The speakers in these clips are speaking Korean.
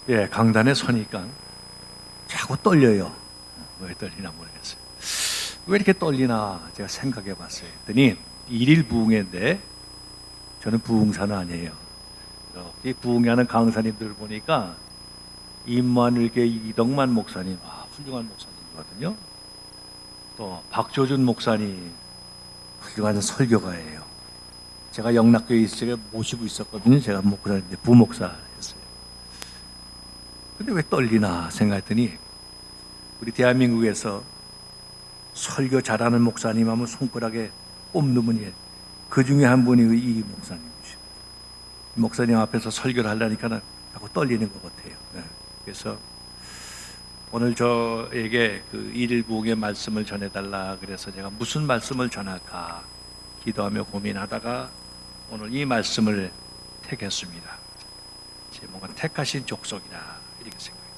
예, 강단에 서니까 자꾸 떨려요. 왜 떨리나 모르겠어요. 왜 이렇게 떨리나 제가 생각해 봤어요. 했더니 일일 부흥회인데 저는 부흥사는 아니에요. 이 부흥회하는 강사님들 보니까 임마누엘교회 이덕만 목사님, 훌륭한 목사님이거든요. 또 박조준 목사님, 훌륭한 설교가예요. 제가 영락교회에 있을 때 모시고 있었거든요. 제가 목사인데 부목사였어요. 근데 왜 떨리나 생각했더니 우리 대한민국에서 설교 잘하는 목사님 하면 손가락에 꼽는 분이 그 중에 한 분이 이 목사님이시죠. 이 목사님 앞에서 설교를 하려니까 자꾸 떨리는 것 같아요. 네. 그래서 오늘 저에게 그 일일 부흥의 말씀을 전해달라 그래서 제가 무슨 말씀을 전할까 기도하며 고민하다가 오늘 이 말씀을 택했습니다. 제목은 택하신 족속이라 이렇게 생각해요.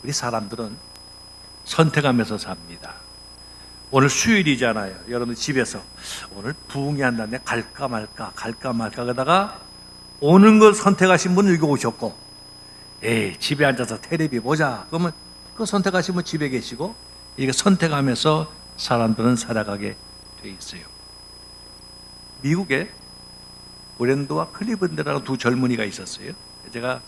우리 사람들은 선택하면서 삽니다. 오늘 수요일이잖아요. 여러분 집에서 오늘 부흥회 한다는데 갈까 말까 그러다가 오는 걸 선택하신 분은 여기 오셨고, 에이 집에 앉아서 텔레비 보자 그러면 그 선택하신 분 집에 계시고, 이렇게 선택하면서 사람들은 살아가게 돼 있어요. 미국에 브랜드와 클리번드라는 두 젊은이가 있었어요. 제가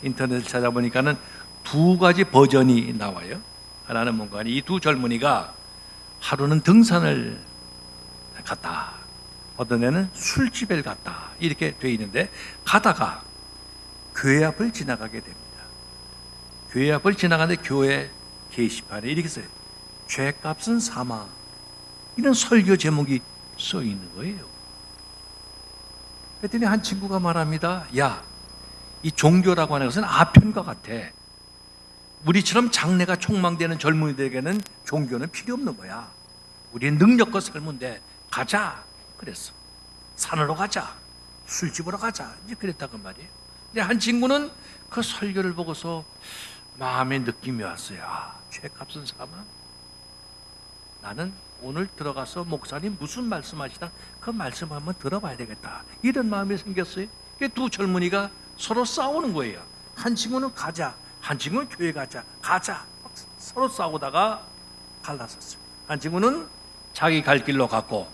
인터넷을 찾아보니까는 두 가지 버전이 나와요. 하나는 뭔가 이 두 젊은이가 하루는 등산을 갔다, 어떤 애는 술집에 갔다 이렇게 돼 있는데, 가다가 교회 앞을 지나가게 됩니다. 교회 앞을 지나가는데 교회 게시판에 이렇게 써요. 죄값은 사망, 이런 설교 제목이 써 있는 거예요. 그랬더니 한 친구가 말합니다. 야, 이 종교라고 하는 것은 아편과 같아. 우리처럼 장래가 촉망되는 젊은이들에게는 종교는 필요 없는 거야. 우리의 능력과 삶은 돼. 가자 그랬어. 산으로 가자, 술집으로 가자, 이제 그랬다고 말이에요. 근데 한 친구는 그 설교를 보고서 마음에 느낌이 왔어요. 죄값은 사망. 나는 오늘 들어가서 목사님 무슨 말씀하시다 그 말씀 한번 들어봐야 되겠다, 이런 마음이 생겼어요. 두 젊은이가 서로 싸우는 거예요. 한 친구는 가자, 한 친구는 교회 가자 서로 싸우다가 갈라섰어요. 한 친구는 자기 갈 길로 갔고,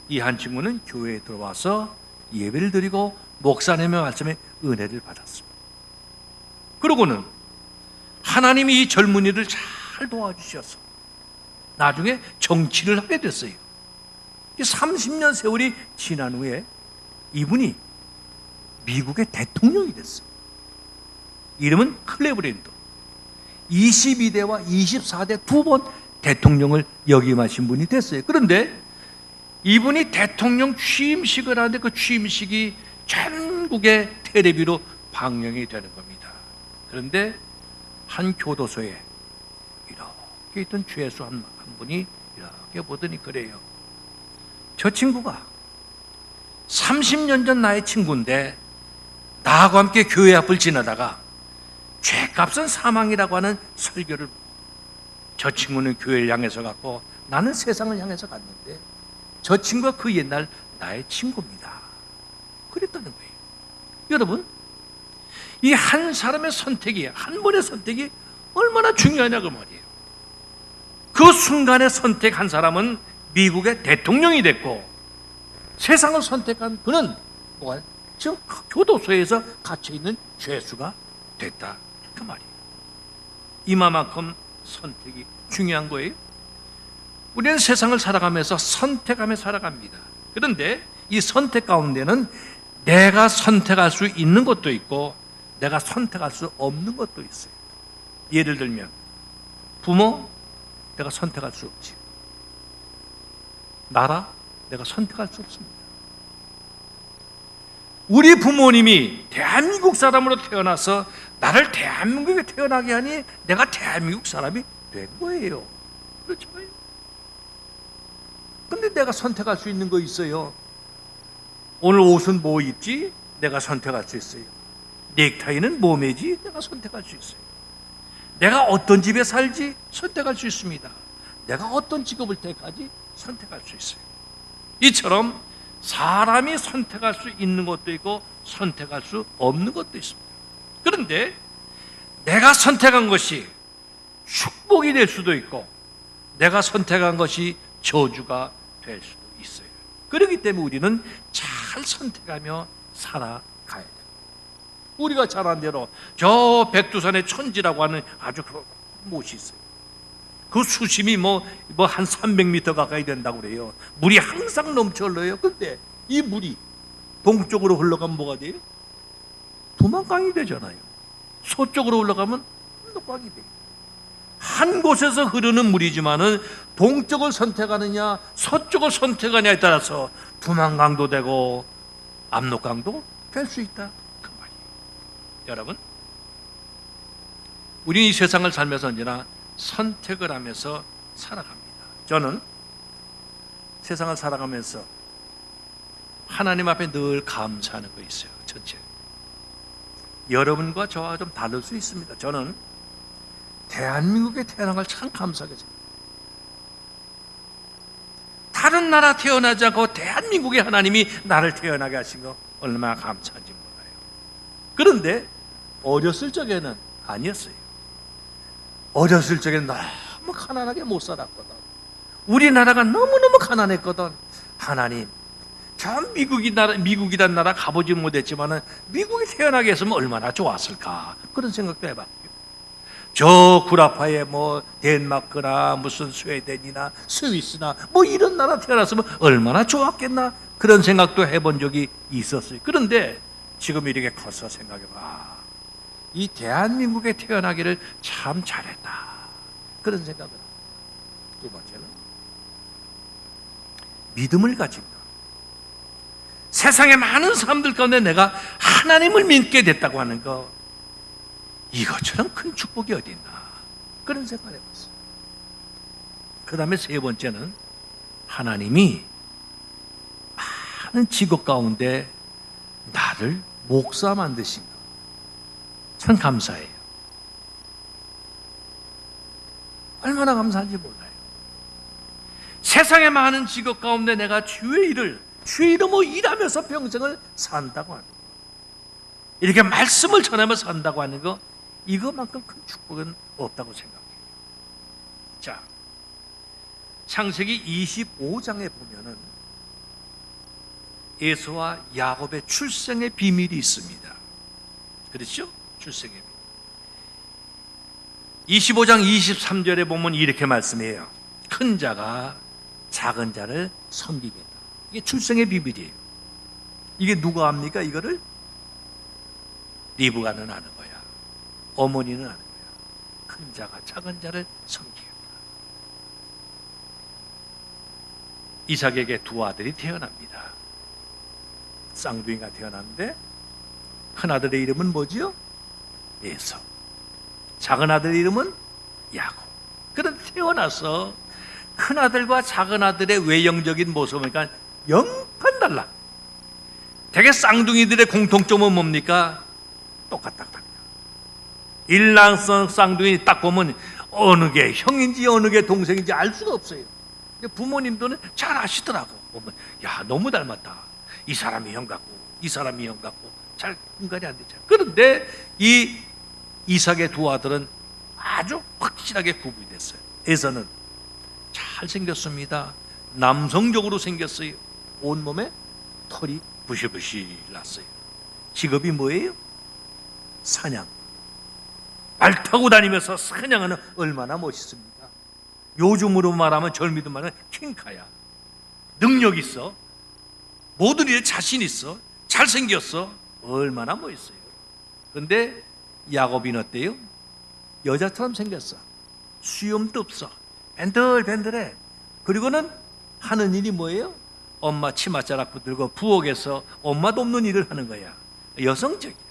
이 한 친구는 교회에 들어와서 예배를 드리고 목사님의 말씀에 은혜를 받았습니다. 그러고는 하나님이 이 젊은이를 잘 도와주셔서 나중에 정치를 하게 됐어요. 30년 세월이 지난 후에 이분이 미국의 대통령이 됐어요. 이름은 클레브랜드. 22대와 24대 두 번 대통령을 역임하신 분이 됐어요. 그런데 이분이 대통령 취임식을 하는데 그 취임식이 전국의 텔레비로 방영이 되는 겁니다. 그런데 한 교도소에 이렇게 있던 죄수 한 분이 이렇게 보더니 그래요. 저 친구가 30년 전 나의 친구인데 나하고 함께 교회 앞을 지나다가 죄값은 사망이라고 하는 설교를, 저 친구는 교회를 향해서 갔고 나는 세상을 향해서 갔는데 저 친구가 그 옛날 나의 친구입니다, 그랬다는 거예요. 여러분, 이 한 사람의 선택이, 한 번의 선택이 얼마나 중요하냐고 말이에요. 그 순간에 선택한 사람은 미국의 대통령이 됐고, 세상을 선택한 그는 지금 교도소에서 갇혀있는 죄수가 됐다, 그 말이에요. 이만큼 선택이 중요한 거예요. 우리는 세상을 살아가면서 선택하며 살아갑니다. 그런데 이 선택 가운데는 내가 선택할 수 있는 것도 있고 내가 선택할 수 없는 것도 있어요. 예를 들면 부모, 내가 선택할 수 없지. 나라, 내가 선택할 수 없습니다. 우리 부모님이 대한민국 사람으로 태어나서 나를 대한민국에 태어나게 하니 내가 대한민국 사람이 된 거예요. 그렇잖아요. 근데 내가 선택할 수 있는 거 있어요. 오늘 옷은 뭐 입지? 내가 선택할 수 있어요. 넥타이는 뭐 매지? 내가 선택할 수 있어요. 내가 어떤 집에 살지? 선택할 수 있습니다. 내가 어떤 직업을 택하지? 선택할 수 있어요. 이처럼 사람이 선택할 수 있는 것도 있고 선택할 수 없는 것도 있습니다. 그런데 내가 선택한 것이 축복이 될 수도 있고 내가 선택한 것이 저주가 될 수도 있어요. 그렇기 때문에 우리는 잘 선택하며 살아가야 돼요. 우리가 잘 아는 대로 저 백두산의 천지라고 하는 아주 그 못이 있어요. 그 수심이 뭐 한 300m 가까이 된다고 그래요. 물이 항상 넘쳐 흘러요. 근데 이 물이 동쪽으로 흘러가면 뭐가 돼요? 두만강이 되잖아요. 서쪽으로 흘러가면 한록강이 돼요. 한 곳에서 흐르는 물이지만은 동쪽을 선택하느냐 서쪽을 선택하느냐에 따라서 두만강도 되고 압록강도 될 수 있다 그 말이에요. 여러분, 우리는 이 세상을 살면서 언제나 선택을 하면서 살아갑니다. 저는 세상을 살아가면서 하나님 앞에 늘 감사하는 거 있어요. 첫째, 여러분과 저와 좀 다를 수 있습니다. 저는 대한민국에 태어난 걸 참 감사하게 생각해요. 다른 나라 태어나지 않고 대한민국에 하나님이 나를 태어나게 하신 거 얼마나 감사한지 몰라요. 그런데 어렸을 적에는 아니었어요. 어렸을 적에는 너무 가난하게 못 살았거든. 우리나라가 너무너무 가난했거든. 하나님, 저 미국이란 나라 가보지 못했지만은 미국에 태어나게 했으면 얼마나 좋았을까 그런 생각도 해봤고요. 저 구라파에 뭐 덴마크나 무슨 스웨덴이나 스위스나 뭐 이런 나라 태어났으면 얼마나 좋았겠나 그런 생각도 해본 적이 있었어요. 그런데 지금 이렇게 커서 생각해봐, 이 대한민국에 태어나기를 참 잘했다 그런 생각을 합니다. 두 번째는 믿음을 가진 것. 세상의 많은 사람들 가운데 내가 하나님을 믿게 됐다고 하는 거, 이것처럼 큰 축복이 어디 있나 그런 생각을 해봤어요. 그 다음에 세 번째는 하나님이 많은 직업 가운데 나를 목사 만드신 거 참 감사해요. 얼마나 감사한지 몰라요. 세상의 많은 직업 가운데 내가 주의 이름으로 일하면서 평생을 산다고 하는 거, 이렇게 말씀을 전하면서 산다고 하는 거, 이거만큼 큰 축복은 없다고 생각해요. 자, 창세기 25장에 보면은 에서와 야곱의 출생의 비밀이 있습니다. 그렇죠? 출생의 비밀. 25장 23절에 보면 이렇게 말씀해요. 큰 자가 작은 자를 섬기겠다. 이게 출생의 비밀이에요. 이게 누가 합니까? 이거를 리브가는 아는 거야. 어머니는 아는 거야. 큰 자가 작은 자를 섬기겠다. 이삭에게 두 아들이 태어납니다. 쌍둥이가 태어났는데 큰 아들의 이름은 뭐지요? 에서. 작은 아들의 이름은 야곱. 그런데 태어나서 큰 아들과 작은 아들의 외형적인 모습을 보니까 영판 달라. 대개 쌍둥이들의 공통점은 뭡니까? 똑같다. 일란성 쌍둥이 딱 보면 어느 게 형인지 어느 게 동생인지 알 수가 없어요. 근데 부모님들은 잘 아시더라고. 보면 야, 너무 닮았다. 이 사람이 형 같고 이 사람이 형 같고 잘 분간이 안 되죠. 그런데 이 이삭의 두 아들은 아주 확실하게 구분이 됐어요. 에서는 잘생겼습니다. 남성적으로 생겼어요. 온몸에 털이 부실부실 났어요. 직업이 뭐예요? 사냥. 말 타고 다니면서 사냥하는, 얼마나 멋있습니까? 요즘으로 말하면 젊이들 말하면 킹카야. 능력 있어. 모든 일에 자신 있어. 잘생겼어. 얼마나 멋있어요. 그런데 야곱이는 어때요? 여자처럼 생겼어. 수염도 없어. 밴들밴들해. 그리고는 하는 일이 뭐예요? 엄마 치맛자락 붙들고 부엌에서 엄마도 없는 일을 하는 거야. 여성적이야.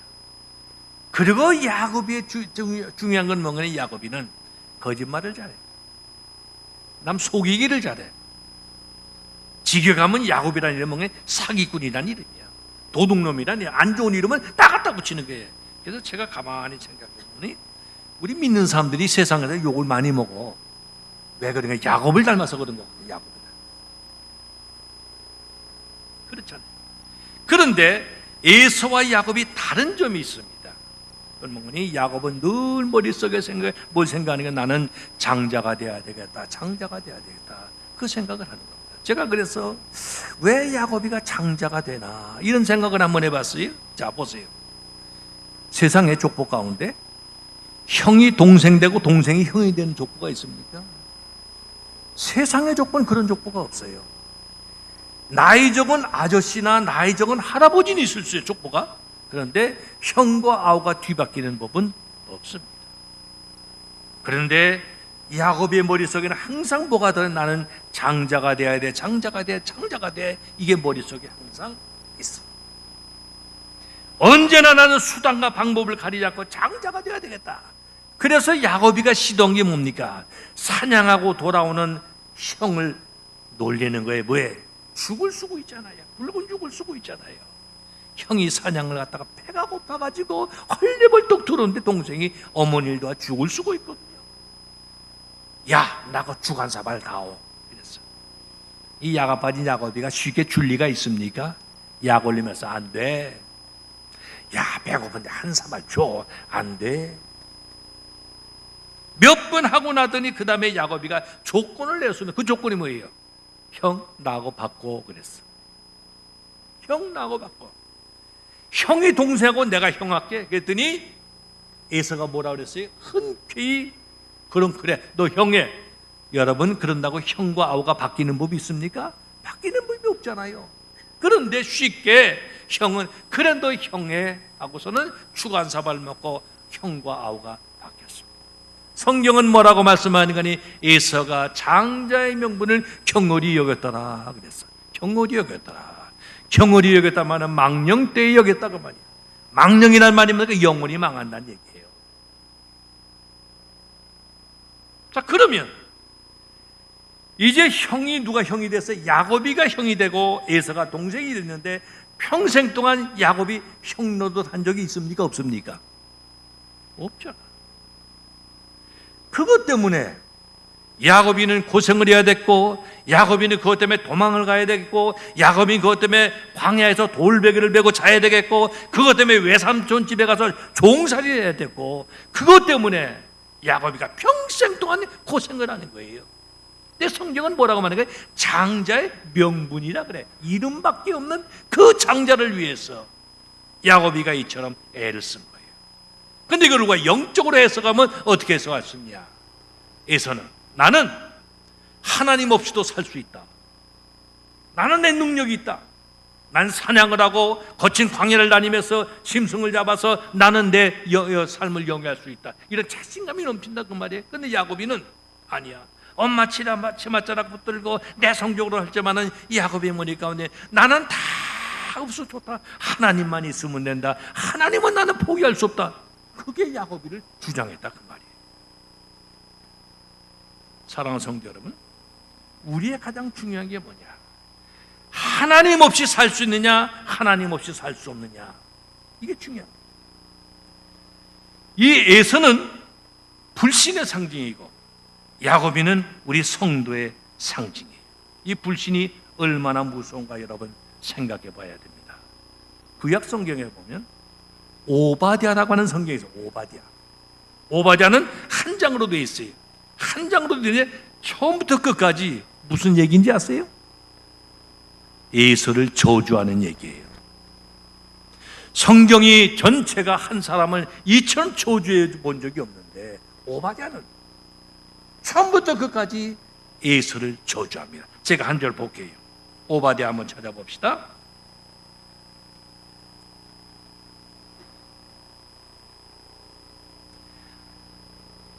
그리고 야곱이 중요한 건 뭐냐? 야곱이는 거짓말을 잘해. 남 속이기를 잘해. 직역하면 야곱이라는 이름은 뭐냐? 사기꾼이라는 이름이야. 도둑놈이라는 이름. 안 좋은 이름은 다 갖다 붙이는 거예요. 그래서 제가 가만히 생각해 보니 우리 믿는 사람들이 세상에서 욕을 많이 먹어. 왜 그런가? 야곱을 닮아서 그런 거거든요. 야곱을. 그렇잖아요. 그런데 에서와 야곱이 다른 점이 있습니다. 젊은이 야곱은 늘 머릿속에 뭘 생각하니까 나는 장자가 돼야 되겠다. 장자가 돼야 되겠다. 그 생각을 하는 겁니다. 제가 그래서 왜 야곱이가 장자가 되나 이런 생각을 한번 해봤어요. 자, 보세요. 세상의 족보 가운데 형이 동생 되고 동생이 형이 되는 족보가 있습니까? 세상의 족보는 그런 족보가 없어요. 나이 적은 아저씨나 나이 적은 할아버지는 있을 수 있어요, 족보가. 그런데 형과 아우가 뒤바뀌는 법은 없습니다. 그런데 야곱의 머릿속에는 항상 뭐가 더 나는 장자가 돼야 돼, 장자가 돼, 장자가 돼. 이게 머릿속에 항상 있어. 언제나 나는 수단과 방법을 가리지 않고 장자가 돼야 되겠다. 그래서 야곱이가 시도한 게 뭡니까? 사냥하고 돌아오는 형을 놀리는 거예요. 뭐에? 죽을 쓰고 있잖아요. 붉은 죽을 쓰고 있잖아요. 형이 사냥을 갔다가 배가 고파가지고 헐레벌떡 들어오는데 동생이 어머니를 도와 죽을 쓰고 있거든요. 야, 나가 죽 한 사발 다오. 이랬어. 이 야가 빠진 야곱이가 쉽게 줄 리가 있습니까? 약 올리면서 안 돼. 야, 배고픈데 한 사발 줘. 안 돼. 몇 번 하고 나더니 그 다음에 야곱이가 조건을 내었으면 그 조건이 뭐예요? 형, 나하고 바꿔. 그랬어. 형, 나하고 바꿔. 형이 동생하고 내가 형 할게. 그랬더니 에서가 뭐라 그랬어요? 흔쾌히 그래 너 형해. 여러분, 그런다고 형과 아우가 바뀌는 법이 있습니까? 바뀌는 법이 없잖아요. 그런데 쉽게 형은 그래 너 형해 하고서는 죽 한 사발 먹고 형과 아우가 바뀌었습니다. 성경은 뭐라고 말씀하니까니 에서가 장자의 명분을 경홀히 여겼더라 그랬어. 경홀히 여겼더라. 경홀히 여겼다마는 망령 때에 여겼다 그 말이야. 망령이란 말이 뭡니까? 영혼이 망한다는 얘기예요. 자, 그러면 이제 형이 누가 형이 돼서 야곱이가 형이 되고 에서가 동생이 됐는데 평생 동안 야곱이 형 노릇 한 적이 있습니까? 없습니까? 없잖아. 그것 때문에 야곱이는 고생을 해야 됐고, 야곱이는 그것 때문에 도망을 가야 되겠고, 야곱이 그것 때문에 광야에서 돌베개를 메고 자야 되겠고, 그것 때문에 외삼촌 집에 가서 종살이를 해야 됐고, 그것 때문에 야곱이가 평생 동안 고생을 하는 거예요. 근데 성경은 뭐라고 말하는 거예요? 장자의 명분이라 그래. 이름밖에 없는 그 장자를 위해서 야곱이가 이처럼 애를 쓴 거예요. 근데 이걸 우리가 영적으로 해석하면 어떻게 해석할 수 있냐? 에서는 나는 하나님 없이도 살 수 있다. 나는 내 능력이 있다. 난 사냥을 하고 거친 광야를 다니면서 짐승을 잡아서 나는 내 삶을 영위할 수 있다. 이런 자신감이 넘친다 그 말이에요. 근데 야곱이는 아니야. 엄마 치맛자락 붙들고 내 성적으로 할 때만은 야곱의 머리 가운데 나는 다 없어 좋다. 하나님만 있으면 된다. 하나님은 나는 포기할 수 없다. 그게 야곱이를 주장했다 그 말이에요. 사랑하는 성도 여러분, 우리의 가장 중요한 게 뭐냐? 하나님 없이 살 수 있느냐, 하나님 없이 살 수 없느냐, 이게 중요합니다. 이 에서는 불신의 상징이고 야곱이는 우리 성도의 상징이에요. 이 불신이 얼마나 무서운가 여러분 생각해 봐야 됩니다. 구약 성경에 보면 오바댜라고 하는 성경이 있어요. 오바댜는 한 장으로 되어 있어요. 한 장으로 되는데 처음부터 끝까지 무슨 얘기인지 아세요? 에서를 저주하는 얘기예요. 성경이 전체가 한 사람을 이처럼 저주해 본 적이 없는데 오바댜는 처음부터 끝까지 에서를 저주합니다. 제가 한 절 볼게요. 오바댜 한번 찾아봅시다.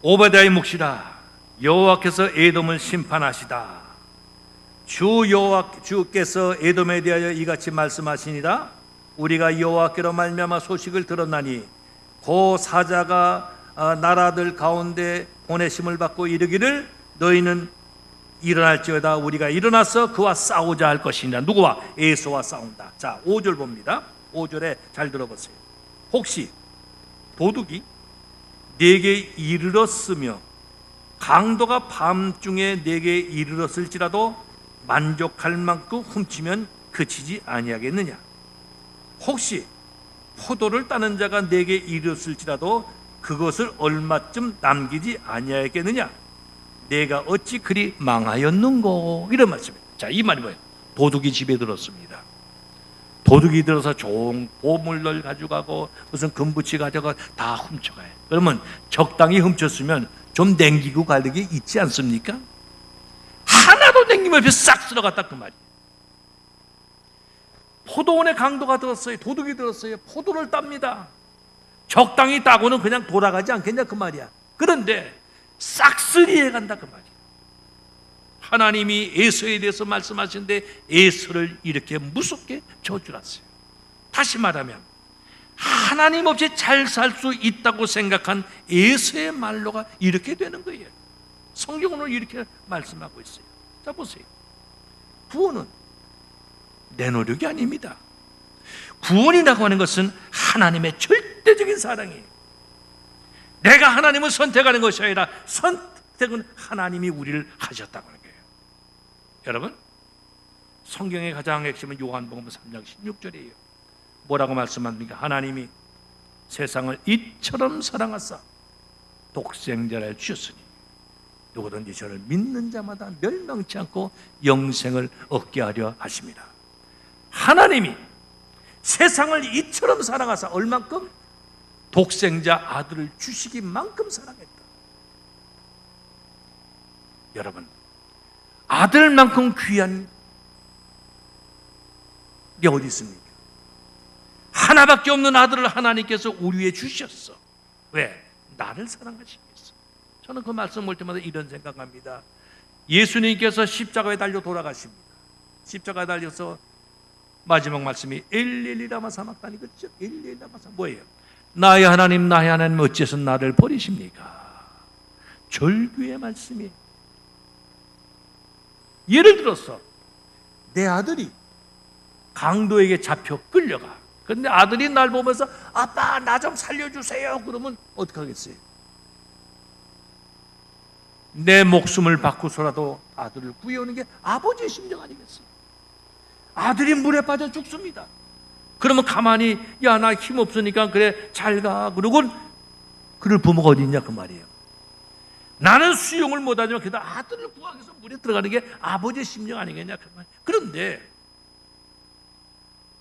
오바댜의 몫이라 여호와께서 에돔을 심판하시다. 주께서 에돔에 대하여 이같이 말씀하시니라. 우리가 여호와께로 말미암아 소식을 들었나니 그 사자가 나라들 가운데 보내심을 받고 이르기를 너희는 일어날지어다. 우리가 일어나서 그와 싸우자 할 것이니라. 누구와? 에서와 싸운다. 자, 5절 봅니다. 5절에 잘 들어보세요. 혹시 도둑이 내게 이르렀으며 강도가 밤중에 내게 이르렀을지라도 만족할 만큼 훔치면 그치지 아니하겠느냐? 혹시 포도를 따는 자가 내게 이르렀을지라도 그것을 얼마쯤 남기지 아니하였겠느냐? 내가 어찌 그리 망하였는고? 이런 말씀이에요. 자, 이 말이 뭐예요? 도둑이 집에 들었습니다. 도둑이 들어서 좋은 보물을 가져가고 무슨 금붙이 가져가 다 훔쳐가요. 그러면 적당히 훔쳤으면 좀 남기고 갈 게 있지 않습니까? 하나도 남김 없이 싹 쓸어갔다 그 말이에요. 포도원에 강도가 들었어요. 도둑이 들었어요. 포도를 땁니다. 적당히 따고는 그냥 돌아가지 않겠냐 그 말이야. 그런데 싹쓸이해 간다 그 말이야. 하나님이 에서에 대해서 말씀하시는데 에서를 이렇게 무섭게 저주랐어요. 다시 말하면 하나님 없이 잘 살 수 있다고 생각한 에서의 말로가 이렇게 되는 거예요. 성경은 이렇게 말씀하고 있어요. 자, 보세요. 구원은 내 노력이 아닙니다. 구원이라고 하는 것은 하나님의 절대적인 사랑이에요. 내가 하나님을 선택하는 것이 아니라 선택은 하나님이 우리를 하셨다고 하는 거예요. 여러분, 성경의 가장 핵심은 요한복음 3장 16절이에요. 뭐라고 말씀합니까? 하나님이 세상을 이처럼 사랑하사 독생자를 주셨으니 누구든지 저를 믿는 자마다 멸망치 않고 영생을 얻게 하려 하십니다. 하나님이 세상을 이처럼 사랑하사 얼만큼? 독생자 아들을 주시기만큼 사랑했다. 여러분, 아들만큼 귀한 게 어디 있습니까? 하나밖에 없는 아들을 하나님께서 우리 위해 주셨어. 왜? 나를 사랑하시기 위해서. 저는 그 말씀 볼 때마다 이런 생각합니다. 예수님께서 십자가에 달려 돌아가십니다. 십자가에 달려서 마지막 말씀이 엘리 라마 사막다니, 그렇죠? 엘리 라마 사막 뭐예요? 나의 하나님 어째서 나를 버리십니까? 절규의 말씀이. 예를 들어서 내 아들이 강도에게 잡혀 끌려가. 그런데 아들이 날 보면서 아빠 나 좀 살려주세요 그러면 어떡하겠어요? 내 목숨을 바꾸서라도 아들을 구해오는 게 아버지의 심정 아니겠어요? 아들이 물에 빠져 죽습니다. 그러면 가만히 야 나 힘없으니까 그래 잘 가 그러고 그럴 부모가 어디 있냐 그 말이에요. 나는 수영을 못하지만 그래도 아들을 구하기 위해서 물에 들어가는 게 아버지의 심정 아니겠냐 그 말이에요. 그런데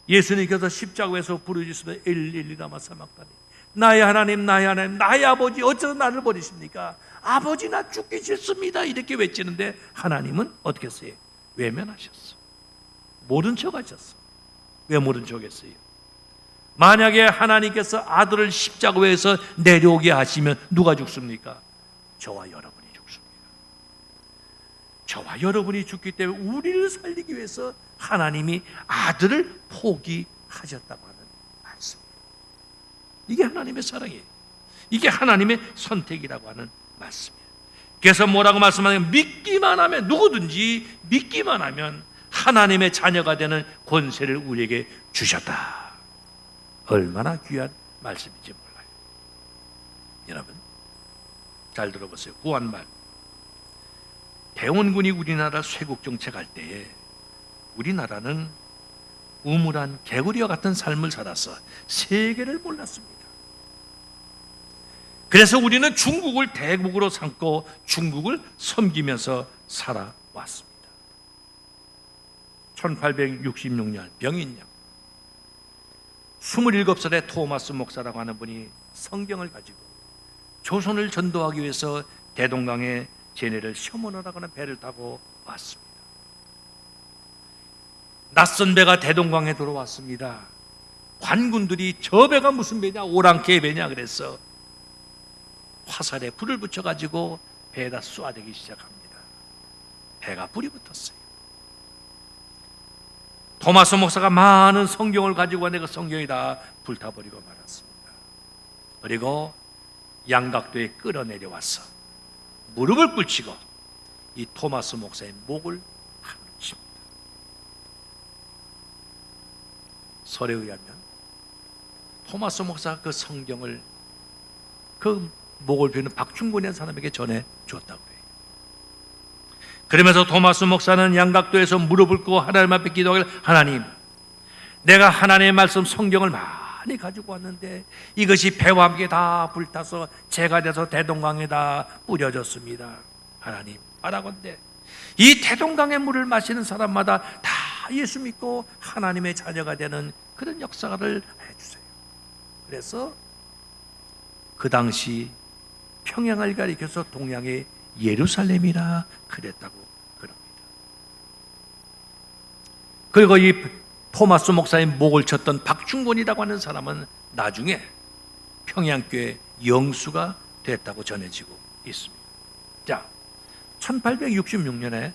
예수님께서 십자가에서 부르짖으시되 엘리 라마 사막다니, 나의 하나님 나의 아버지 어째서 나를 버리십니까? 아버지 나 죽기 싫습니다 이렇게 외치는데 하나님은 어떻게 했어요? 외면하셨어. 모른 척 하셨어. 왜 모른 척 했어요? 만약에 하나님께서 아들을 십자가에서 내려오게 하시면 누가 죽습니까? 저와 여러분이 죽습니다. 저와 여러분이 죽기 때문에 우리를 살리기 위해서 하나님이 아들을 포기하셨다고 하는 말씀이에요. 이게 하나님의 사랑이에요. 이게 하나님의 선택이라고 하는 말씀이에요. 그래서 뭐라고 말씀하냐면 믿기만 하면, 누구든지 믿기만 하면 하나님의 자녀가 되는 권세를 우리에게 주셨다. 얼마나 귀한 말씀인지 몰라요. 여러분 잘 들어보세요. 구원말. 대원군이 우리나라 쇄국 정책할 때에 우리나라는 우물한 개구리와 같은 삶을 살아서 세계를 몰랐습니다. 그래서 우리는 중국을 대국으로 삼고 중국을 섬기면서 살아왔습니다. 1866년 병인년 27살의 토마스 목사라고 하는 분이 성경을 가지고 조선을 전도하기 위해서 대동강에 제네를 셔먼호라고 하는 배를 타고 왔습니다. 낯선 배가 대동강에 들어왔습니다. 관군들이 저 배가 무슨 배냐, 오랑캐 배냐 그래서 화살에 불을 붙여가지고 배에다 쏘아대기 시작합니다. 배가 불이 붙었어요. 토마스 목사가 많은 성경을 가지고 왔는데 그 성경이 다 불타버리고 말았습니다. 그리고 양각도에 끌어내려와서 무릎을 꿇치고 이 토마스 목사의 목을 칩니다. 설에 의하면 토마스 목사가 그 성경을 그 목을 베는 박충곤이라는 사람에게 전해줬다고 해요. 그러면서 토마스 목사는 양각도에서 무릎을 꿇고 하나님 앞에 기도하길, 하나님, 내가 하나님의 말씀 성경을 많이 많이 가지고 왔는데 이것이 배와 함께 다 불타서 재가 돼서 대동강에다 뿌려졌습니다. 하나님, 바라건대 이 대동강의 물을 마시는 사람마다 다 예수 믿고 하나님의 자녀가 되는 그런 역사를 해주세요. 그래서 그 당시 평양을 가리켜서 동양의 예루살렘이라 그랬다고 그럽니다. 그리고 이 토마스 목사의 목을 쳤던 박중곤이라고 하는 사람은 나중에 평양교회 영수가 됐다고 전해지고 있습니다. 자, 1866년에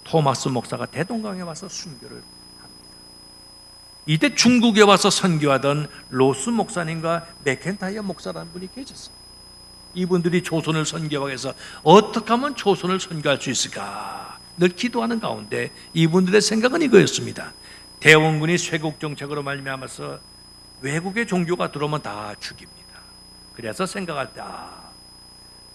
토마스 목사가 대동강에 와서 순교를 합니다. 이때 중국에 와서 선교하던 로스 목사님과 맥켄타이어 목사라는 분이 계셨어요. 이분들이 조선을 선교하기 위해서 어떻게 하면 조선을 선교할 수 있을까 늘 기도하는 가운데 이분들의 생각은 이거였습니다. 대원군이 쇄국 정책으로 말미암아서 외국의 종교가 들어오면 다 죽입니다. 그래서 생각할 때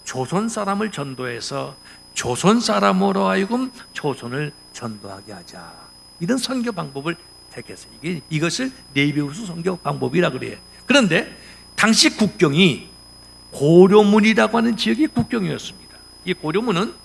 조선 사람을 전도해서 조선 사람으로 하여금 조선을 전도하게 하자, 이런 선교 방법을 택했어요. 이것을 네이비우스 선교 방법이라 그래요. 그런데 당시 국경이 고려문이라고 하는 지역이 국경이었습니다. 이 고려문은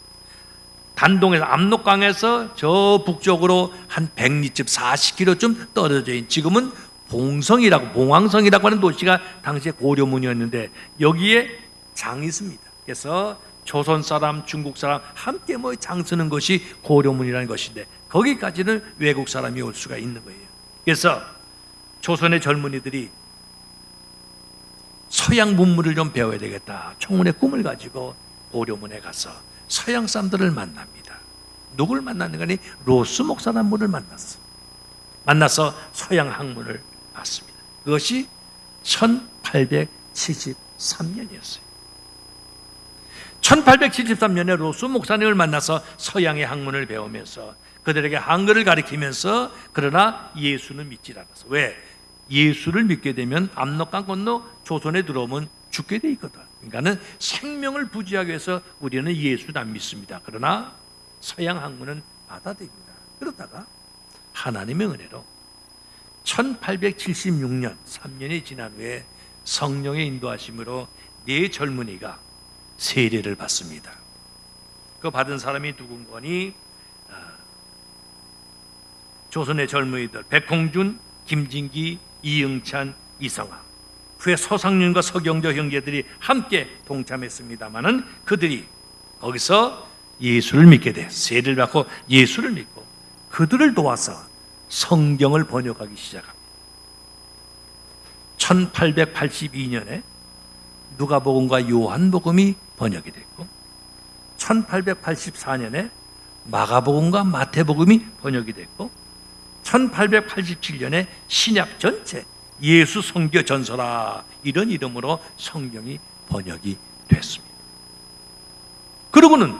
단동에서 압록강에서 저 북쪽으로 한 100리쯤 40km쯤 떨어져 있는, 지금은 봉황성이라고 하는 도시가 당시에 고려문이었는데 여기에 장이 있습니다. 그래서 조선 사람, 중국 사람 함께 모여 장 쓰는 것이 고려문이라는 것인데 거기까지는 외국 사람이 올 수가 있는 거예요. 그래서 조선의 젊은이들이 서양 문물을 좀 배워야 되겠다, 청운의 꿈을 가지고 고려문에 가서 서양 사람들을 만납니다. 누굴 만났는가 하니 로스 목사라는 분을 만나서 서양 학문을 받습니다. 그것이 1873년이었어요. 1873년에 로스 목사님을 만나서 서양의 학문을 배우면서 그들에게 한글을 가르치면서, 그러나 예수는 믿지 않았어. 왜? 예수를 믿게 되면 압록강 건너 조선에 들어오면 죽게 돼 있거든. 그러니까는 생명을 부지하기 위해서 우리는 예수는 안 믿습니다. 그러나 서양 학문은 받아들입니다. 그러다가 하나님의 은혜로 1876년 3년이 지난 후에 성령의 인도하심으로 네 젊은이가 세례를 받습니다. 그 받은 사람이 누군가니 조선의 젊은이들 백홍준, 김진기, 이응찬, 이성아, 후에 서상윤과 서경조 형제들이 함께 동참했습니다마는 그들이 거기서 예수를 믿게 돼 세례를 받고 예수를 믿고 그들을 도와서 성경을 번역하기 시작합니다. 1882년에 누가복음과 요한복음이 번역이 됐고 1884년에 마가복음과 마태복음이 번역이 됐고 1887년에 신약 전체 예수 성교 전서라, 이런 이름으로 성경이 번역이 됐습니다. 그러고는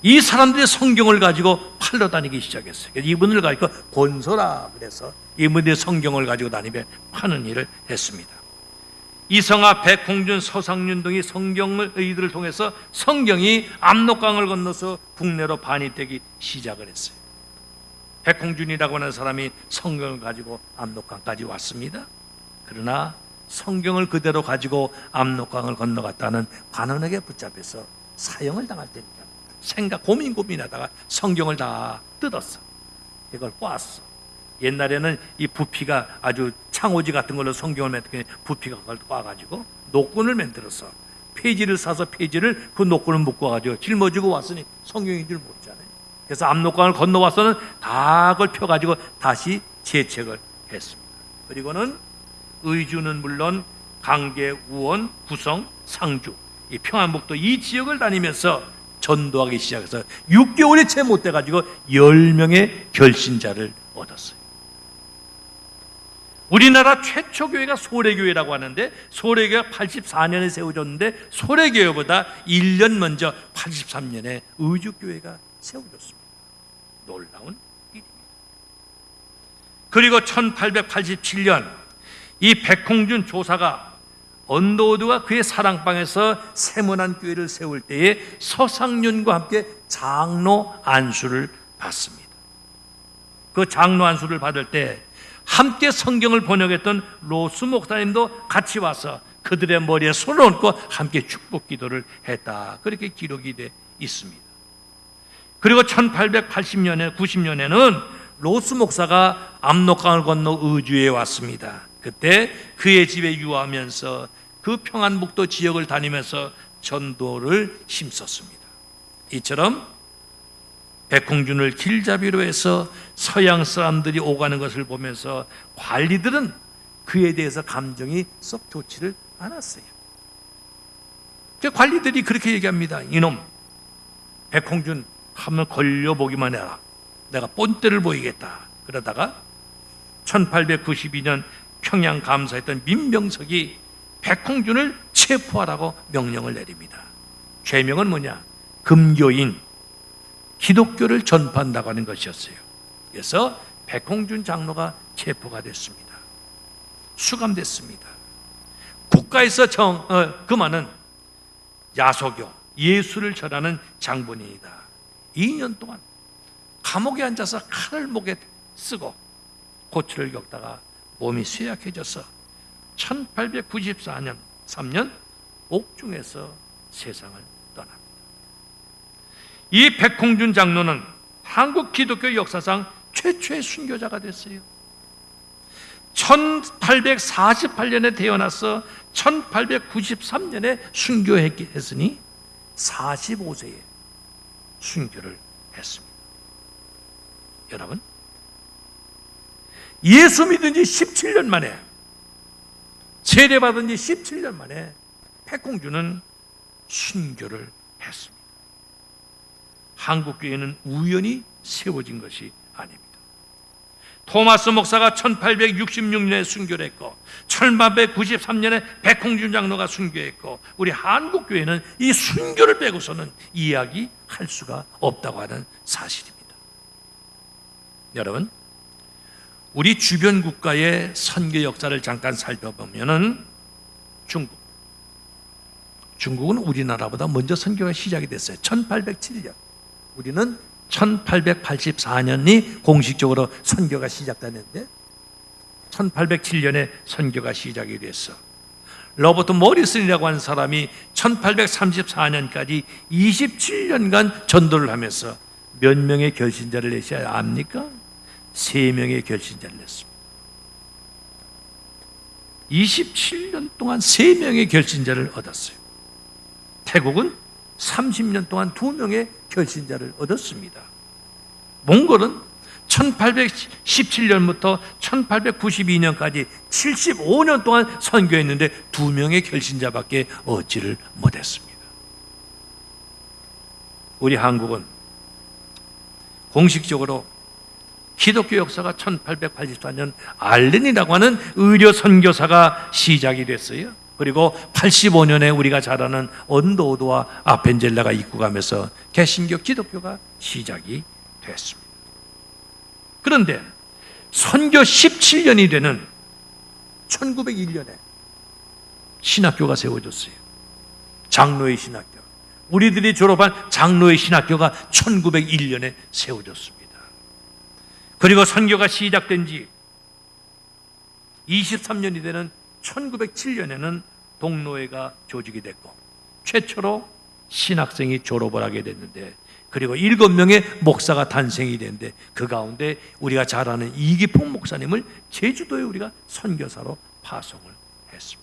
이 사람들이 성경을 가지고 팔러 다니기 시작했어요. 이분을 가지고 권서라 그래서 이분들이 성경을 가지고 다니며 파는 일을 했습니다. 이성아, 백홍준, 서상윤 등이 이들을 통해서 성경이 압록강을 건너서 국내로 반입되기 시작을 했어요. 백홍준이라고 하는 사람이 성경을 가지고 압록강까지 왔습니다. 그러나 성경을 그대로 가지고 압록강을 건너갔다는 관원에게 붙잡혀서 사형을 당할 때니까 고민하다가 성경을 다 뜯었어. 이걸 꽈았어. 옛날에는 이 부피가 아주 창호지 같은 걸로 성경을 만들게 부피가 그걸 꽈가지고 노끈을 만들어서 페이지를 사서 페이지를 그 노끈을 묶어가지고 짊어지고 왔으니 성경인 줄 모르잖아요. 그래서 압록강을 건너와서는 다 그걸 펴가지고 다시 재책을 했습니다. 그리고는 의주는 물론 강계, 우원, 구성, 상주, 이 평안북도 이 지역을 다니면서 전도하기 시작해서 6개월이 채 못 돼가지고 10명의 결신자를 얻었어요. 우리나라 최초 교회가 소래교회라고 하는데 소래교회가 84년에 세워졌는데 소래교회보다 1년 먼저 83년에 의주교회가 세워졌습니다. 놀라운 일입니다. 그리고 1887년 이 백홍준 조사가 언더우드가 그의 사랑방에서 세문안 교회를 세울 때에 서상윤과 함께 장로 안수를 받습니다. 그 장로 안수를 받을 때 함께 성경을 번역했던 로스 목사님도 같이 와서 그들의 머리에 손을 얹고 함께 축복 기도를 했다. 그렇게 기록이 돼 있습니다. 그리고 1880년에 90년에는 로스 목사가 압록강을 건너 의주에 왔습니다. 그때 그의 집에 유하면서 그 평안북도 지역을 다니면서 전도를 힘썼습니다. 이처럼 백홍준을 길잡이로 해서 서양 사람들이 오가는 것을 보면서 관리들은 그에 대해서 감정이 썩 좋지를 않았어요. 관리들이 그렇게 얘기합니다. 이놈 백홍준 한번 걸려보기만 해라. 내가 본때를 보이겠다. 그러다가 1892년 평양 감사했던 민병석이 백홍준을 체포하라고 명령을 내립니다. 죄명은 뭐냐? 금교인, 기독교를 전파한다고 하는 것이었어요. 그래서 백홍준 장로가 체포가 됐습니다. 수감됐습니다. 국가에서 그만은 야소교, 예수를 전하는 장본인이다. 2년 동안 감옥에 앉아서 칼을 목에 쓰고 고초를 겪다가 몸이 쇠약해져서 1894년 3년 옥중에서 세상을 떠납니다. 이 백홍준 장로는 한국 기독교 역사상 최초의 순교자가 됐어요. 1848년에 태어나서 1893년에 순교했으니 45세에 순교를 했습니다. 여러분, 예수 믿은 지 17년 만에, 세례받은 지 17년 만에 백홍준은 순교를 했습니다. 한국교회는 우연히 세워진 것이 아닙니다. 토마스 목사가 1866년에 순교를 했고 1893년에 백홍준 장로가 순교했고 우리 한국교회는 이 순교를 빼고서는 이야기할 수가 없다고 하는 사실입니다. 여러분, 우리 주변 국가의 선교 역사를 잠깐 살펴보면은 중국은 우리나라보다 먼저 선교가 시작이 됐어요. 1807년. 우리는 1884년이 공식적으로 선교가 시작됐는데 1807년에 선교가 시작이 됐어. 로버트 모리슨이라고 하는 사람이 1834년까지 27년간 전도를 하면서 몇 명의 결신자를 내셔야 압니까? 3명의 결신자를 냈습니다. 27년 동안 3명의 결신자를 얻었어요. 태국은 30년 동안 2명의 결신자를 얻었습니다. 몽골은 1817년부터 1892년까지 75년 동안 선교했는데 2명의 결신자밖에 얻지를 못했습니다. 우리 한국은 공식적으로 기독교 역사가 1884년 알렌이라고 하는 의료 선교사가 시작이 됐어요. 그리고 85년에 우리가 잘 아는 언더우드와 아펜젤라가 입국하면서 개신교 기독교가 시작이 됐습니다. 그런데 선교 17년이 되는 1901년에 신학교가 세워졌어요. 장로의 신학교. 우리들이 졸업한 장로의 신학교가 1901년에 세워졌습니다. 그리고 선교가 시작된 지 23년이 되는 1907년에는 동로회가 조직이 됐고 최초로 신학생이 졸업을 하게 됐는데 그리고 7명의 목사가 탄생이 됐는데 그 가운데 우리가 잘 아는 이기폭 목사님을 제주도에 우리가 선교사로 파송을 했습니다.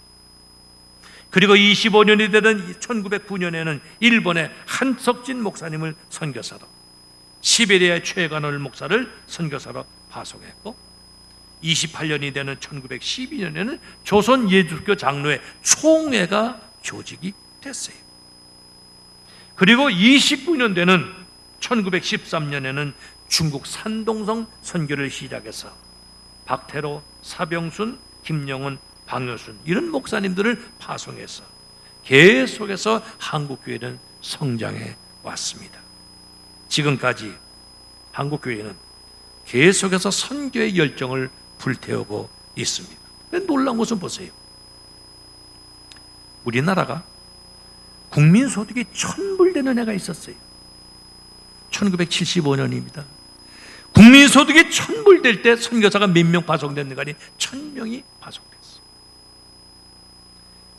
그리고 25년이 되던 1909년에는 일본의 한석진 목사님을 선교사로, 시베리아의 최관월 목사를 선교사로 파송했고 28년이 되는 1912년에는 조선 예수교 장로회 총회가 조직이 됐어요. 그리고 29년 되는 1913년에는 중국 산동성 선교를 시작해서 박태로, 사병순, 김영훈, 방효순 이런 목사님들을 파송해서 계속해서 한국교회는 성장해 왔습니다. 지금까지 한국교회는 계속해서 선교의 열정을 불태우고 있습니다. 놀라운 것은 보세요. 우리나라가 국민소득이 1000불 되는 해가 있었어요. 1975년입니다. 국민소득이 1000불 될 때 선교사가 몇 명 파송됐는가 하니 1000명이 파송됐어.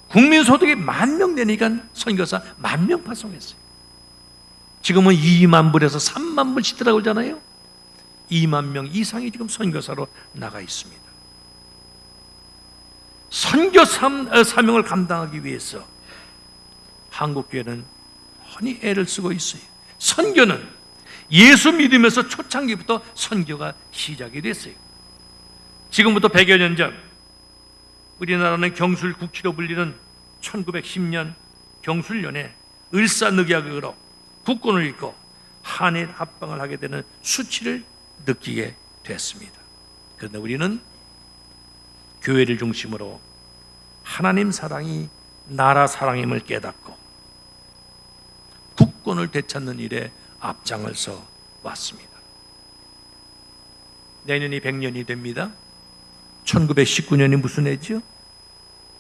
국민소득이 10,000명 되니까 선교사 10,000명 파송했어요. 지금은 2만 불에서 3만 불 시더라고 그러잖아요. 2만 명 이상이 지금 선교사로 나가 있습니다. 선교 사명을 감당하기 위해서 한국교회는 많이 애를 쓰고 있어요. 선교는 예수 믿으면서 초창기부터 선교가 시작이 됐어요. 지금부터 100여 년 전 우리나라는 경술 국기로 불리는 1910년 경술년에 을사늑약으로 국군을 잃고 한일 합방을 하게 되는 수치를 느끼게 됐습니다. 그런데 우리는 교회를 중심으로 하나님 사랑이 나라 사랑임을 깨닫고 국권을 되찾는 일에 앞장을 서 왔습니다. 내년이 100년이 됩니다. 1919년이 무슨 해죠?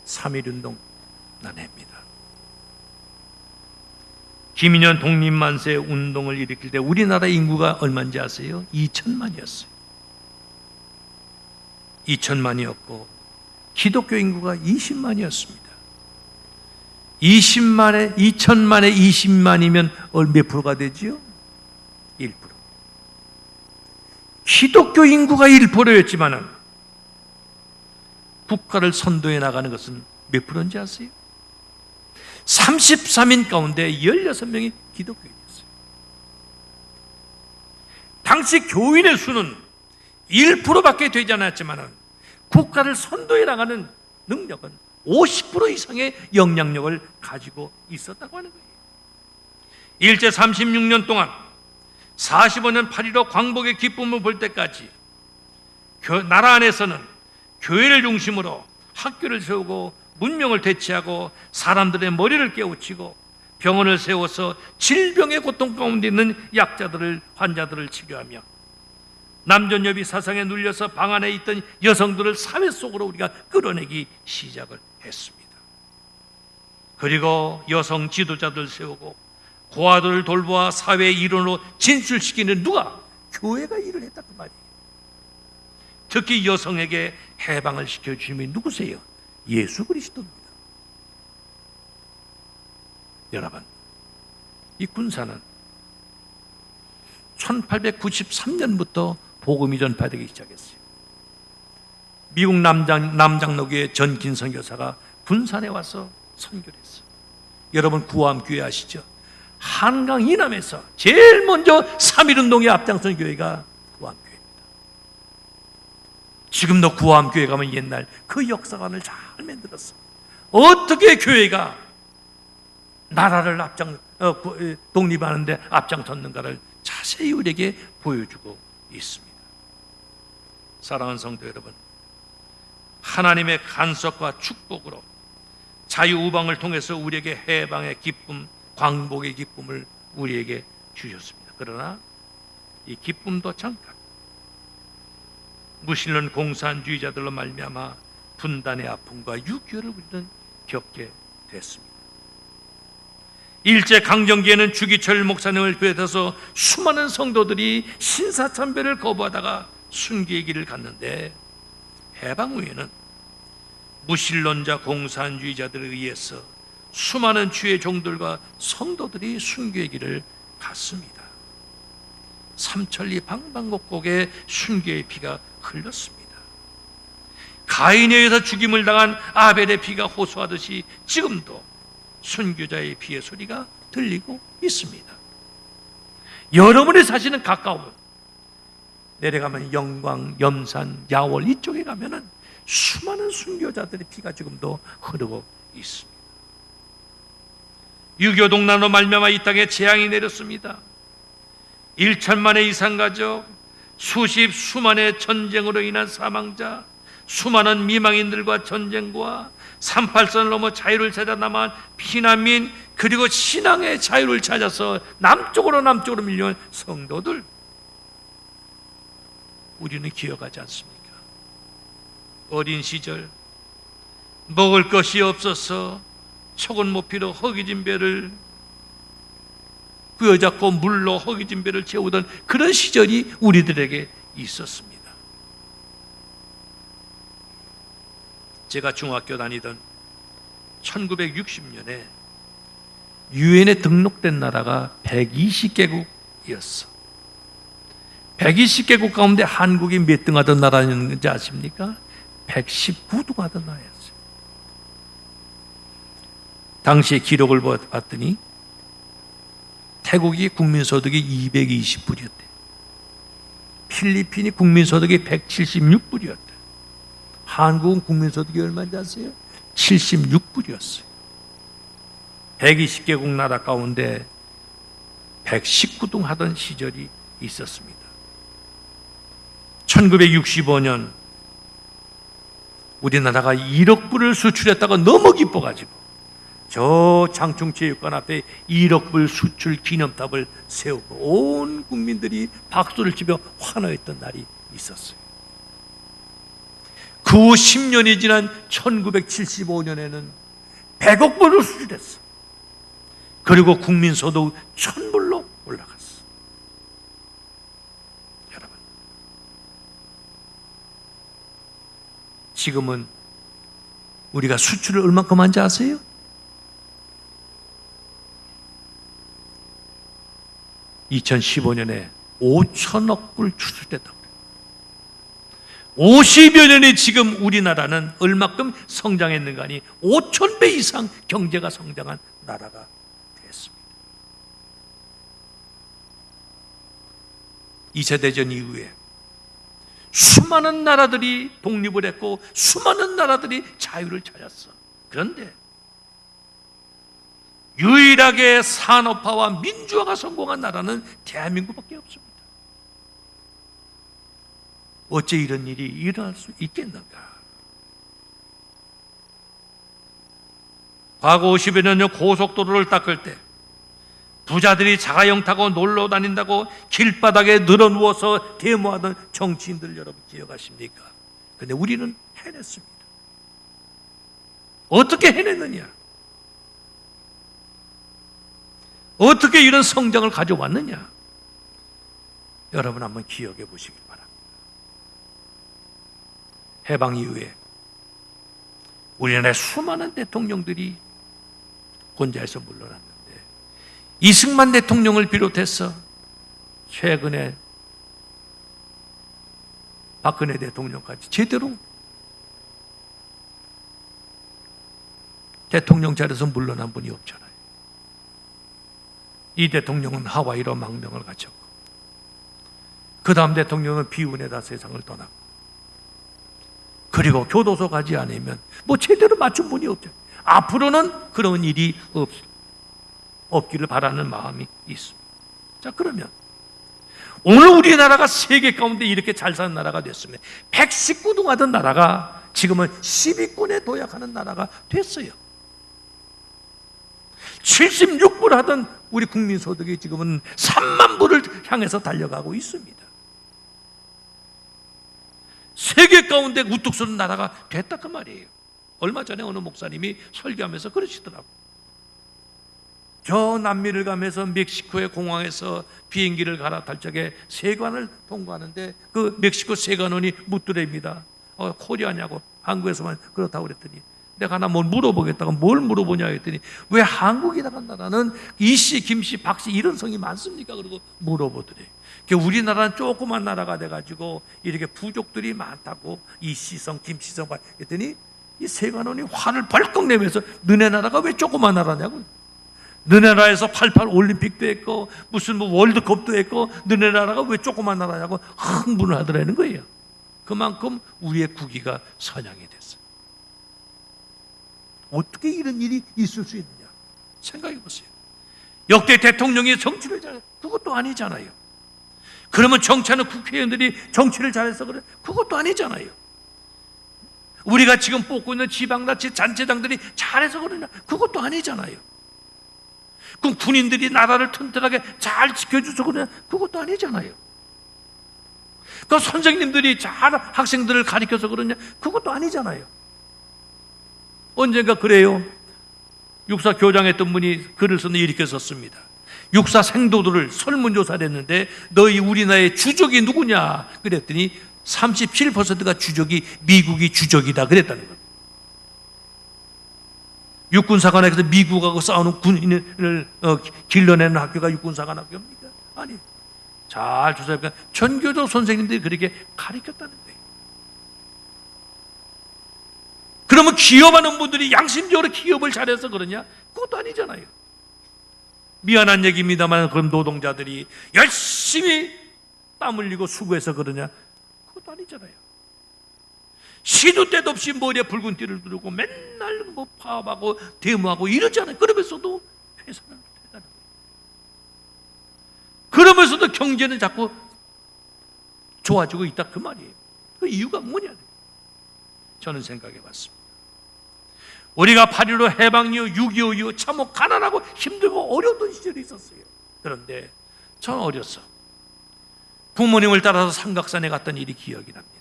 3.1운동 난 해입니다. 김인현 독립만세 운동을 일으킬 때 우리나라 인구가 얼마인지 아세요? 2천만이었어요. 2천만이었고 기독교 인구가 20만이었습니다. 2천만에 20만이면 몇 프로가 되지요? 1%. 기독교 인구가 1%였지만은 국가를 선도해 나가는 것은 몇 프로인지 아세요? 33인 가운데 16명이 기독교인이었어요. 당시 교인의 수는 1%밖에 되지 않았지만 국가를 선도해 나가는 능력은 50% 이상의 영향력을 가지고 있었다고 하는 거예요. 일제 36년 동안 45년 8.15 광복의 기쁨을 볼 때까지 나라 안에서는 교회를 중심으로 학교를 세우고 문명을 되치하고 사람들의 머리를 깨우치고 병원을 세워서 질병의 고통 가운데 있는 약자들을 환자들을 치료하며 남존여비 사상에 눌려서 방 안에 있던 여성들을 사회 속으로 우리가 끌어내기 시작을 했습니다. 그리고 여성 지도자들 세우고 고아들을 돌보아 사회의 일원으로 진출시키는 누가? 교회가 일을 했다 그 말이에요. 특히 여성에게 해방을 시켜주신 분이 누구세요? 예수 그리스도입니다. 여러분, 이 군사는 1893년부터 복음이 전파되기 시작했어요. 미국 남장로교회 전긴 선교사가 군산에 와서 선교를 했어요. 여러분 구암교회 아시죠? 한강 이남에서 제일 먼저 3.1운동에 앞장선 교회가 구암교회입니다. 지금도 구암교회 가면 옛날 그 역사관을 잘 만들었어. 어떻게 교회가 나라를 독립하는데 앞장섰는가를 자세히 우리에게 보여주고 있습니다. 사랑하는 성도 여러분, 하나님의 간섭과 축복으로 자유우방을 통해서 우리에게 해방의 기쁨, 광복의 기쁨을 우리에게 주셨습니다. 그러나 이 기쁨도 잠깐 무신론 공산주의자들로 말미암아 분단의 아픔과 유교를 우리는 겪게 됐습니다. 일제강점기에는 주기철 목사님을 비롯해서 수많은 성도들이 신사참배를 거부하다가 순교의 길을 갔는데 해방 후에는 무신론자 공산주의자들에 의해서 수많은 주의 종들과 성도들이 순교의 길을 갔습니다. 삼천리 방방곡곡에 순교의 피가 흘렀습니다. 가인에 의해서 죽임을 당한 아벨의 피가 호소하듯이 지금도 순교자의 피의 소리가 들리고 있습니다. 여러분이 사시는 가까운 내려가면 영광, 염산, 야월 이쪽에 가면은 수많은 순교자들의 피가 지금도 흐르고 있습니다. 6.25 동란으로 말미암아 이 땅에 재앙이 내렸습니다. 1천만의 이상 가족, 수만의 전쟁으로 인한 사망자, 수많은 미망인들과 전쟁과 38선을 넘어 자유를 찾아 남한 피난민, 그리고 신앙의 자유를 찾아서 남쪽으로 밀려온 성도들, 우리는 기억하지 않습니까? 어린 시절 먹을 것이 없어서 속은 못 피로 허기진 배를 부여잡고 물로 허기진 배를 채우던 그런 시절이 우리들에게 있었습니다. 제가 중학교 다니던 1960년에 유엔에 등록된 나라가 120개국이었어. 120개국 가운데 한국이 몇 등 하던 나라였는지 아십니까? 119등 하던 나라였어요. 당시에 기록을 봤더니 태국이 국민소득이 220불이었대. 필리핀이 국민소득이 176불이었대. 한국은 국민소득이 얼마인지 아세요? 76불이었어요. 120개국 나라 가운데 119등 하던 시절이 있었습니다. 1965년 우리나라가 1억 불을 수출했다가 너무 기뻐가지고 저 장충체육관 앞에 1억 불 수출 기념탑을 세우고 온 국민들이 박수를 치며 환호했던 날이 있었어요. 그 후 10년이 지난 1975년에는 100억 불을 수출했어. 그리고 국민소득 1000불로 올라갔어. 여러분, 지금은 우리가 수출을 얼마큼 한지 아세요? 2015년에 5천억 불 수출됐다고 그래요. 50여 년에 지금 우리나라는 얼마큼 성장했는가 하니 5,000배 이상 경제가 성장한 나라가 됐습니다. 2차 대전 이후에 수많은 나라들이 독립을 했고 수많은 나라들이 자유를 찾았어. 그런데 유일하게 산업화와 민주화가 성공한 나라는 대한민국밖에 없습니다. 어째 이런 일이 일어날 수 있겠는가? 과거 50여 년 전 고속도로를 닦을 때 부자들이 자가용 타고 놀러 다닌다고 길바닥에 늘어누워서 데모하던 정치인들 여러분 기억하십니까? 그런데 우리는 해냈습니다. 어떻게 해냈느냐? 어떻게 이런 성장을 가져왔느냐? 여러분 한번 기억해 보시기 바랍니다. 해방 이후에 우리나라의 수많은 대통령들이 권좌에서 물러났는데 이승만 대통령을 비롯해서 최근에 박근혜 대통령까지 제대로 대통령 자리에서 물러난 분이 없잖아요. 이 대통령은 하와이로 망명을 갖췄고 그 다음 대통령은 비운에다 세상을 떠났고 그리고 교도소 가지 않으면 뭐 제대로 맞춘 분이 없죠. 앞으로는 그런 일이 없기를 바라는 마음이 있습니다. 자, 그러면 오늘 우리나라가 세계 가운데 이렇게 잘 사는 나라가 됐습니다. 119등 하던 나라가 지금은 10위권에 도약하는 나라가 됐어요. 76불 하던 우리 국민소득이 지금은 3만 불을 향해서 달려가고 있습니다. 세계 가운데 우뚝 서는 나라가 됐다 그 말이에요. 얼마 전에 어느 목사님이 설교하면서 그러시더라고요. 저 남미를 가면서 멕시코의 공항에서 비행기를 갈아탈 적에 세관을 통과하는데 그 멕시코 세관원이 묻더랍니다. 코리아냐고 한국에서만 그렇다고 그랬더니 내가 하나 뭘 물어보겠다고 뭘 물어보냐 했더니 왜 한국이라는 나라는 이씨, 김씨, 박씨 이런 성이 많습니까? 그러고 물어보더래. 우리나라는 조그만 나라가 돼가지고 이렇게 부족들이 많다고 이씨성, 김씨성 했더니 이 세관원이 화를 벌컥 내면서 너네 나라가 왜 조그만 나라냐고. 너네 나라에서 88 올림픽도 했고 무슨 뭐 월드컵도 했고 너네 나라가 왜 조그만 나라냐고 흥분을 하더라는 거예요. 그만큼 우리의 국위가 선양이 됐어요. 어떻게 이런 일이 있을 수 있느냐 생각해 보세요. 역대 대통령이 정치를 잘해 그것도 아니잖아요. 그러면 정치하는 국회의원들이 정치를 잘해서 그래 그것도 아니잖아요. 우리가 지금 뽑고 있는 지방자치 단체장들이 잘해서 그러냐 그것도 아니잖아요. 그럼 군인들이 나라를 튼튼하게 잘 지켜줘서 그러냐 그것도 아니잖아요. 그 선생님들이 잘 학생들을 가르쳐서 그러냐 그것도 아니잖아요. 언젠가 그래요. 육사 교장했던 분이 글을 썼는데 이렇게 썼습니다. 육사 생도들을 설문조사를 했는데 너희 우리나라의 주적이 누구냐 그랬더니 37%가 주적이 미국이 주적이다 그랬다는 거예요. 육군사관학교에서 미국하고 싸우는 군인을 길러내는 학교가 육군사관학교입니까? 아니, 잘 조사해보니까 전교조 선생님들이 그렇게 가르쳤다는 거예요. 그러면 기업하는 분들이 양심적으로 기업을 잘해서 그러냐? 그것도 아니잖아요. 미안한 얘기입니다만 그럼 노동자들이 열심히 땀 흘리고 수고해서 그러냐? 그것도 아니잖아요. 시도 때도 없이 머리에 붉은 띠를 두르고 맨날 뭐 파업하고 데모하고 이러잖아요. 그러면서도 회사는 대단한 거예요. 그러면서도 경제는 자꾸 좋아지고 있다 그 말이에요. 그 이유가 뭐냐? 저는 생각해 봤습니다. 우리가 8.15 해방 이후 6.25 이후 참 가난하고 힘들고 어려웠던 시절이 있었어요. 그런데 저는 어렸어. 부모님을 따라서 삼각산에 갔던 일이 기억이 납니다.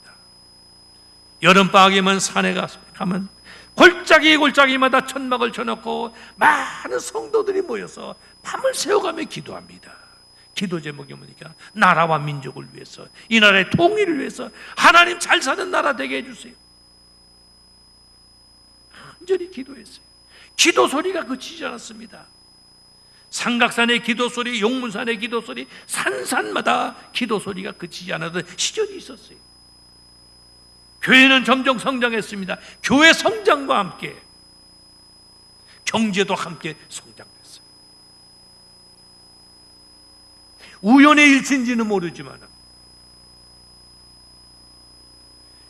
여름방학이면 산에 가면 골짜기마다 천막을 쳐놓고 많은 성도들이 모여서 밤을 새워가며 기도합니다. 기도 제목이 뭐니까 나라와 민족을 위해서, 이 나라의 통일을 위해서 하나님 잘 사는 나라 되게 해주세요. 간절히 기도했어요. 기도 소리가 그치지 않았습니다. 삼각산의 기도 소리, 용문산의 기도 소리, 산마다 기도 소리가 그치지 않았던 시절이 있었어요. 교회는 점점 성장했습니다. 교회 성장과 함께 경제도 함께 성장했어요. 우연의 일치인지는 모르지만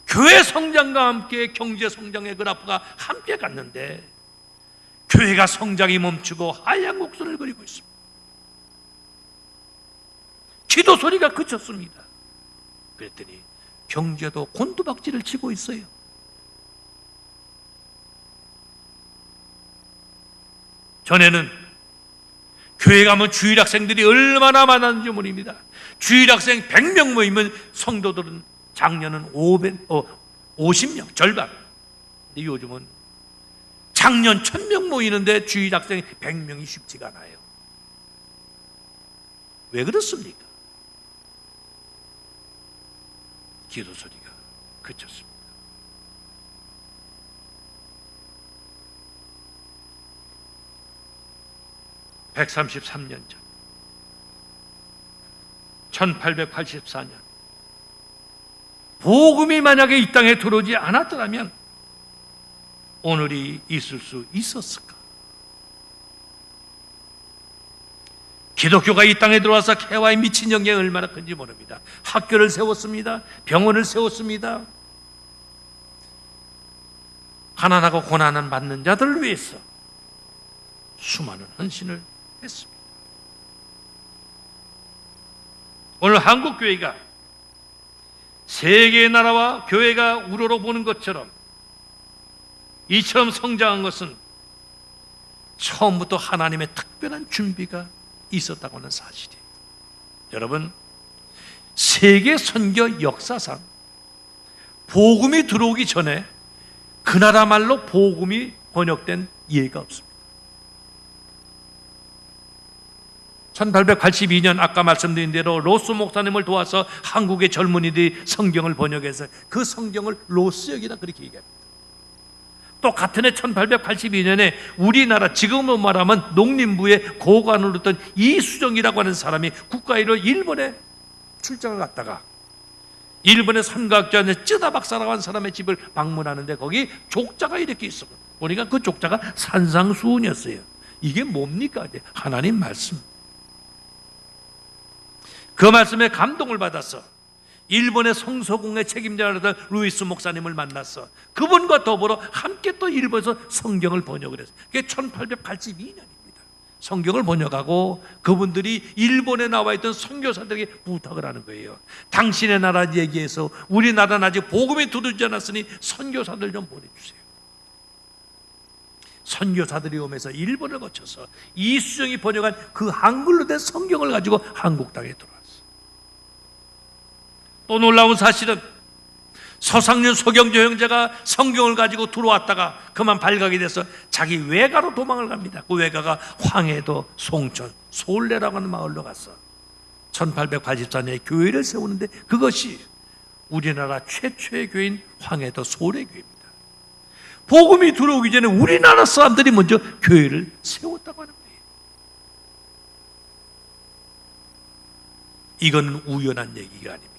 교회 성장과 함께 경제 성장의 그래프가 함께 갔는데 교회가 성장이 멈추고 하얀 곡선을 그리고 있습니다. 기도 소리가 그쳤습니다. 그랬더니 경제도 곤두박질을 치고 있어요. 전에는 교회 가면 주일학생들이 얼마나 많았는지 모릅니다. 주일학생 100명 모이면 성도들은 작년은 50명, 절반. 근데 요즘은 작년 1000명 모이는데 주일학생 100명이 쉽지가 않아요. 왜 그렇습니까? 기도 소리가 그쳤습니다. (133년) 전 1884년 복음이 만약에 이 땅에 들어오지 않았더라면 오늘이 있을 수 있었을까? 기독교가 이 땅에 들어와서 개화에 미친 영향이 얼마나 큰지 모릅니다. 학교를 세웠습니다. 병원을 세웠습니다. 가난하고 고난을 받는 자들을 위해서 수많은 헌신을 했습니다. 오늘 한국교회가 세계의 나라와 교회가 우러러보는 것처럼 이처럼 성장한 것은 처음부터 하나님의 특별한 준비가 있었다고 하는 사실이에요. 여러분, 세계 선교 역사상 복음이 들어오기 전에 그 나라 말로 복음이 번역된 예가 없습니다. 1882년 아까 말씀드린 대로 로스 목사님을 도와서 한국의 젊은이들이 성경을 번역해서 그 성경을 로스역이다 그렇게 얘기합니다. 또 같은 해 1882년에 우리나라 지금으로 말하면 농림부의 고관으로 있던 이수정이라고 하는 사람이 국가일로 일본에 출장을 갔다가 일본의 선각자는 쯔다 박사라고 하는 사람의 집을 방문하는데 거기 족자가 이렇게 있어. 보니까 그 족자가 산상수훈이었어요. 이게 뭡니까? 하나님 말씀. 그 말씀에 감동을 받았어. 일본의 성서공회 책임자였던 루이스 목사님을 만났어. 그분과 더불어 함께 또 일본에서 성경을 번역을 했어요. 그게 1882년입니다. 성경을 번역하고 그분들이 일본에 나와 있던 선교사들에게 부탁을 하는 거예요. 당신의 나라 얘기해서 우리나라는 아직 복음이 들어오지 않았으니 선교사들 좀 보내주세요. 선교사들이 오면서 일본을 거쳐서 이수정이 번역한 그 한글로 된 성경을 가지고 한국 땅에 들어왔어요. 또 놀라운 사실은 서상륜 소경조 형제가 성경을 가지고 들어왔다가 그만 발각이 돼서 자기 외가로 도망을 갑니다. 그 외가가 황해도 송천 소울내라고 하는 마을로 갔어. 1884년에 교회를 세우는데 그것이 우리나라 최초의 교회인 황해도 소울내교회입니다. 복음이 들어오기 전에 우리나라 사람들이 먼저 교회를 세웠다고 하는 거예요. 이건 우연한 얘기가 아닙니다.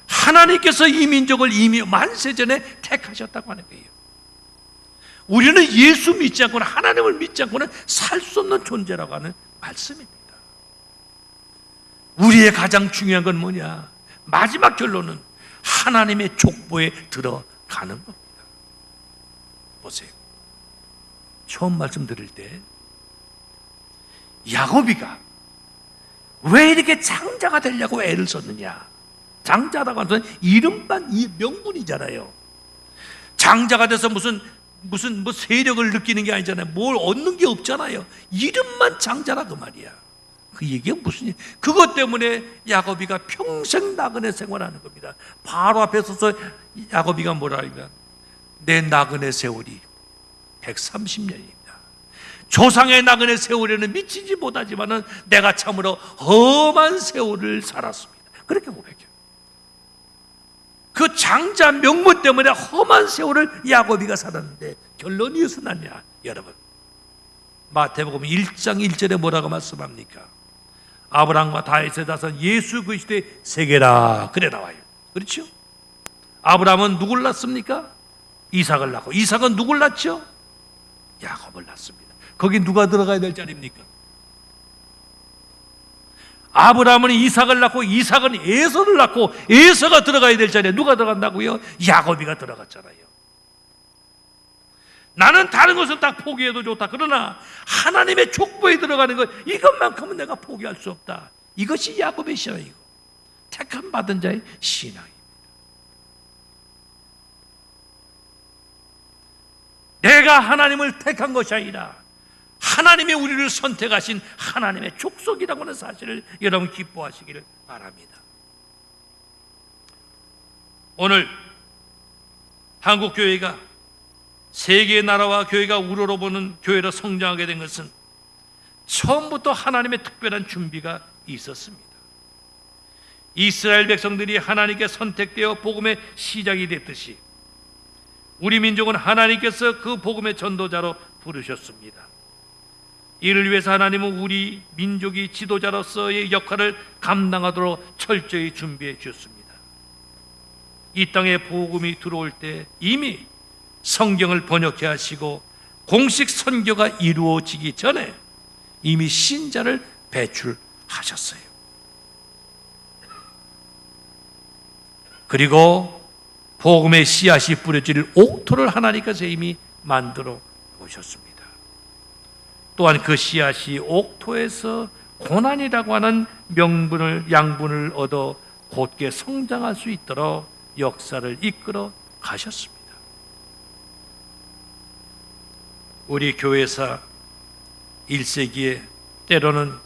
하나님께서 이 민족을 이미 만세전에 택하셨다고 하는 거예요. 우리는 예수 믿지 않고는, 하나님을 믿지 않고는 살 수 없는 존재라고 하는 말씀입니다. 우리의 가장 중요한 건 뭐냐? 마지막 결론은 하나님의 족보에 들어가는 겁니다. 보세요. 처음 말씀드릴 때 야곱이가 왜 이렇게 장자가 되려고 애를 썼느냐? 장자라고 하는 이름만 명분이잖아요. 장자가 돼서 무슨 세력을 느끼는 게 아니잖아요. 뭘 얻는 게 없잖아요. 이름만 장자라 그 말이야. 그 얘기가 무슨 일? 그것 때문에 야곱이가 평생 나그네 생활하는 겁니다. 바로 앞에 서서 야곱이가 뭐라 하니까 내 나그네 세월이 130년입니다. 조상의 나그네 세월에는 미치지 못하지만은 내가 참으로 험한 세월을 살았습니다. 그렇게 고백해요. 그 장자 명문 때문에 험한 세월을 야곱이가 살았는데 결론이 어디서 났냐? 여러분, 마태복음 1장 1절에 뭐라고 말씀합니까? 아브라함과 다윗의 자손 예수 그리스도의 세계라, 그래 나와요. 그렇죠? 아브라함은 누굴 낳습니까? 이삭을 낳고, 이삭은 누굴 낳죠? 야곱을 낳습니다. 거기 누가 들어가야 될 자리입니까? 아브라함은 이삭을 낳고, 이삭은 에서를 낳고, 에서가 들어가야 될 자리에 누가 들어간다고요? 야곱이가 들어갔잖아요. 나는 다른 것은 다 포기해도 좋다. 그러나 하나님의 족보에 들어가는 것, 이것만큼은 내가 포기할 수 없다. 이것이 야곱의 신앙이고 택함 받은 자의 신앙입니다. 내가 하나님을 택한 것이 아니라 하나님이 우리를 선택하신 하나님의 족속이라고 하는 사실을 여러분 기뻐하시기를 바랍니다. 오늘 한국교회가 세계의 나라와 교회가 우러러보는 교회로 성장하게 된 것은 처음부터 하나님의 특별한 준비가 있었습니다. 이스라엘 백성들이 하나님께 선택되어 복음의 시작이 됐듯이 우리 민족은 하나님께서 그 복음의 전도자로 부르셨습니다. 이를 위해서 하나님은 우리 민족이 지도자로서의 역할을 감당하도록 철저히 준비해 주셨습니다. 이 땅에 복음이 들어올 때 이미 성경을 번역해 하시고 공식 선교가 이루어지기 전에 이미 신자를 배출하셨어요. 그리고 복음의 씨앗이 뿌려질 옥토를 하나님께서 이미 만들어 오셨습니다. 또한 그 씨앗이 옥토에서 고난이라고 하는 양분을 얻어 곧게 성장할 수 있도록 역사를 이끌어 가셨습니다. 우리 교회사 1세기에 때로는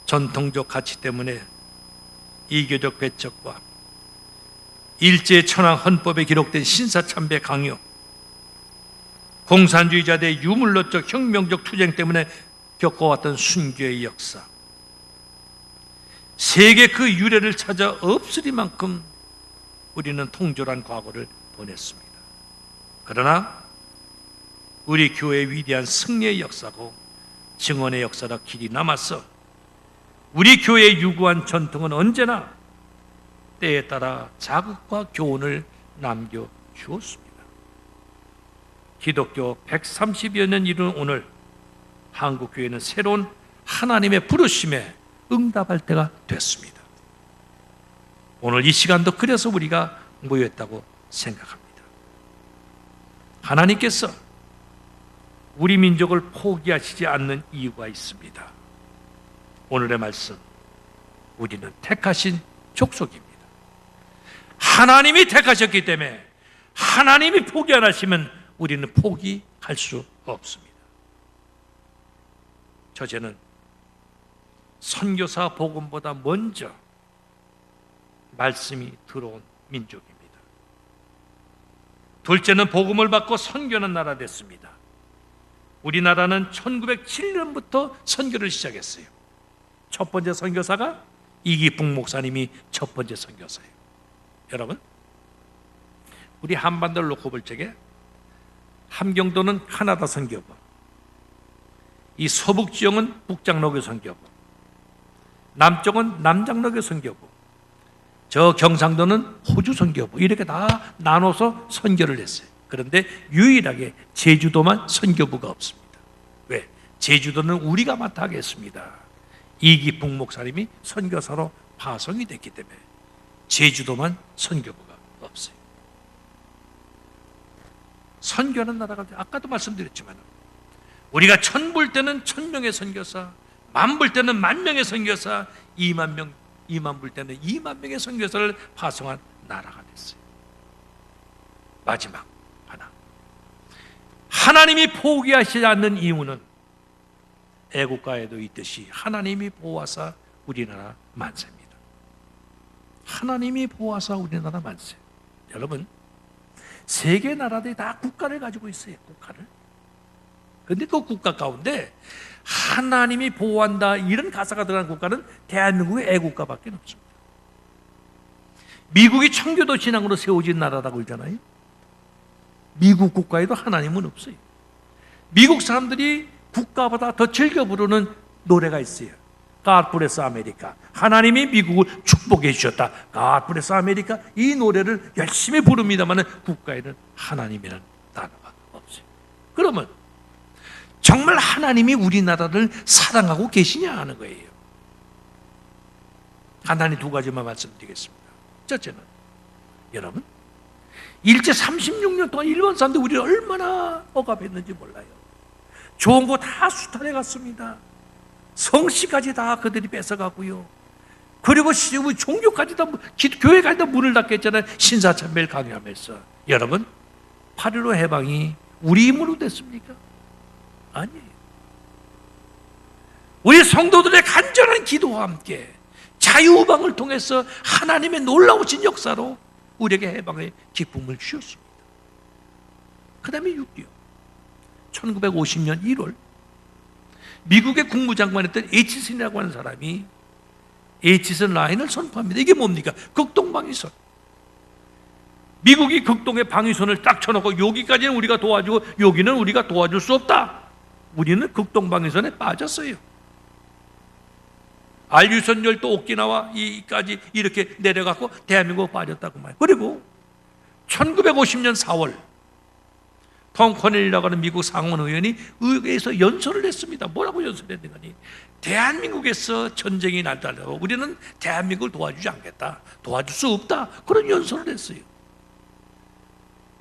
전통적 가치 때문에 이교적 배척과 일제천황 헌법에 기록된 신사참배 강요, 공산주의자들의 유물론적 혁명적 투쟁 때문에 겪어왔던 순교의 역사, 세계 그 유래를 찾아 없으리만큼 우리는 통졸한 과거를 보냈습니다. 그러나 우리 교회의 위대한 승리의 역사고 증언의 역사가 길이 남았어 우리 교회의 유구한 전통은 언제나 때에 따라 자극과 교훈을 남겨주었습니다. 기독교 130여 년 이른 오늘 한국교회는 새로운 하나님의 부르심에 응답할 때가 됐습니다. 오늘 이 시간도 그래서 우리가 모였다고 생각합니다. 하나님께서 우리 민족을 포기하시지 않는 이유가 있습니다. 오늘의 말씀, 우리는 택하신 족속입니다. 하나님이 택하셨기 때문에 하나님이 포기 안 하시면 우리는 포기할 수 없습니다. 저제는 선교사 복음보다 먼저 말씀이 들어온 민족입니다. 둘째는 복음을 받고 선교하는 나라 됐습니다. 우리나라는 1907년부터 선교를 시작했어요. 첫 번째 선교사가 이기풍 목사님이 첫 번째 선교사예요. 여러분, 우리 한반도를 놓고 볼 적에 함경도는 카나다 선교부, 이 서북 지역은 북장로교 선교부, 남쪽은 남장로교 선교부, 저 경상도는 호주 선교부, 이렇게 다 나눠서 선교를 했어요. 그런데 유일하게 제주도만 선교부가 없습니다. 왜? 제주도는 우리가 맡아 하겠습니다. 이기풍 목사님이 선교사로 파송이 됐기 때문에 제주도만 선교부가 없어요. 선교하는 나라가, 아까도 말씀드렸지만 우리가 1000불 때는 1000명의 선교사, 10,000불 때는 10,000명의 선교사, 20,000불 때는 20,000명의 선교사를 파송한 나라가 됐어요. 마지막 하나, 하나님이 포기하시지 않는 이유는 애국가에도 있듯이 하나님이 보호하사 우리나라 만세입니다. 하나님이 보호하사 우리나라 만세. 여러분, 세계 나라들이 다 국가를 가지고 있어요. 국가를. 그런데 그 국가 가운데 하나님이 보호한다 이런 가사가 들어간 국가는 대한민국의 애국가밖에 없습니다. 미국이 청교도 신앙으로 세워진 나라라고 그러잖아요. 미국 국가에도 하나님은 없어요. 미국 사람들이 국가보다 더 즐겨 부르는 노래가 있어요. God bless America. 하나님이 미국을 축복해 주셨다. God bless America. 이 노래를 열심히 부릅니다만 국가에는 하나님이라는 단어가 없어요. 그러면 정말 하나님이 우리나라를 사랑하고 계시냐 하는 거예요. 간단히 두 가지만 말씀드리겠습니다. 첫째는, 여러분, 일제 36년 동안 일본 사람들 우리를 얼마나 억압했는지 몰라요. 좋은 거 다 수탈해 갔습니다. 성씨까지 다 그들이 뺏어가고요. 그리고 종교까지 다, 교회까지 다 문을 닫게 했잖아요. 신사참배를 강요하면서. 여러분, 8.15 해방이 우리 힘으로 됐습니까? 아니에요. 우리 성도들의 간절한 기도와 함께 자유우방을 통해서 하나님의 놀라우신 역사로 우리에게 해방의 기쁨을 주셨습니다. 그 다음에 6.25 1950년 1월 미국의 국무장관이었던 에치슨이라고 하는 사람이 에치슨 라인을 선포합니다. 이게 뭡니까? 극동방위선. 미국이 극동의 방위선을 딱 쳐놓고 여기까지는 우리가 도와주고 여기는 우리가 도와줄 수 없다. 우리는 극동방위선에 빠졌어요. 알류선열도 오키나와 이까지 이렇게 내려가고 대한민국 빠졌다고 말이에요. 그리고 1950년 4월 톰 코넬이라고 하는 미국 상원 의원이 의회에서 연설을 했습니다. 뭐라고 연설했느니, 대한민국에서 전쟁이 날더라도 우리는 대한민국을 도와주지 않겠다, 도와줄 수 없다, 그런 연설을 했어요.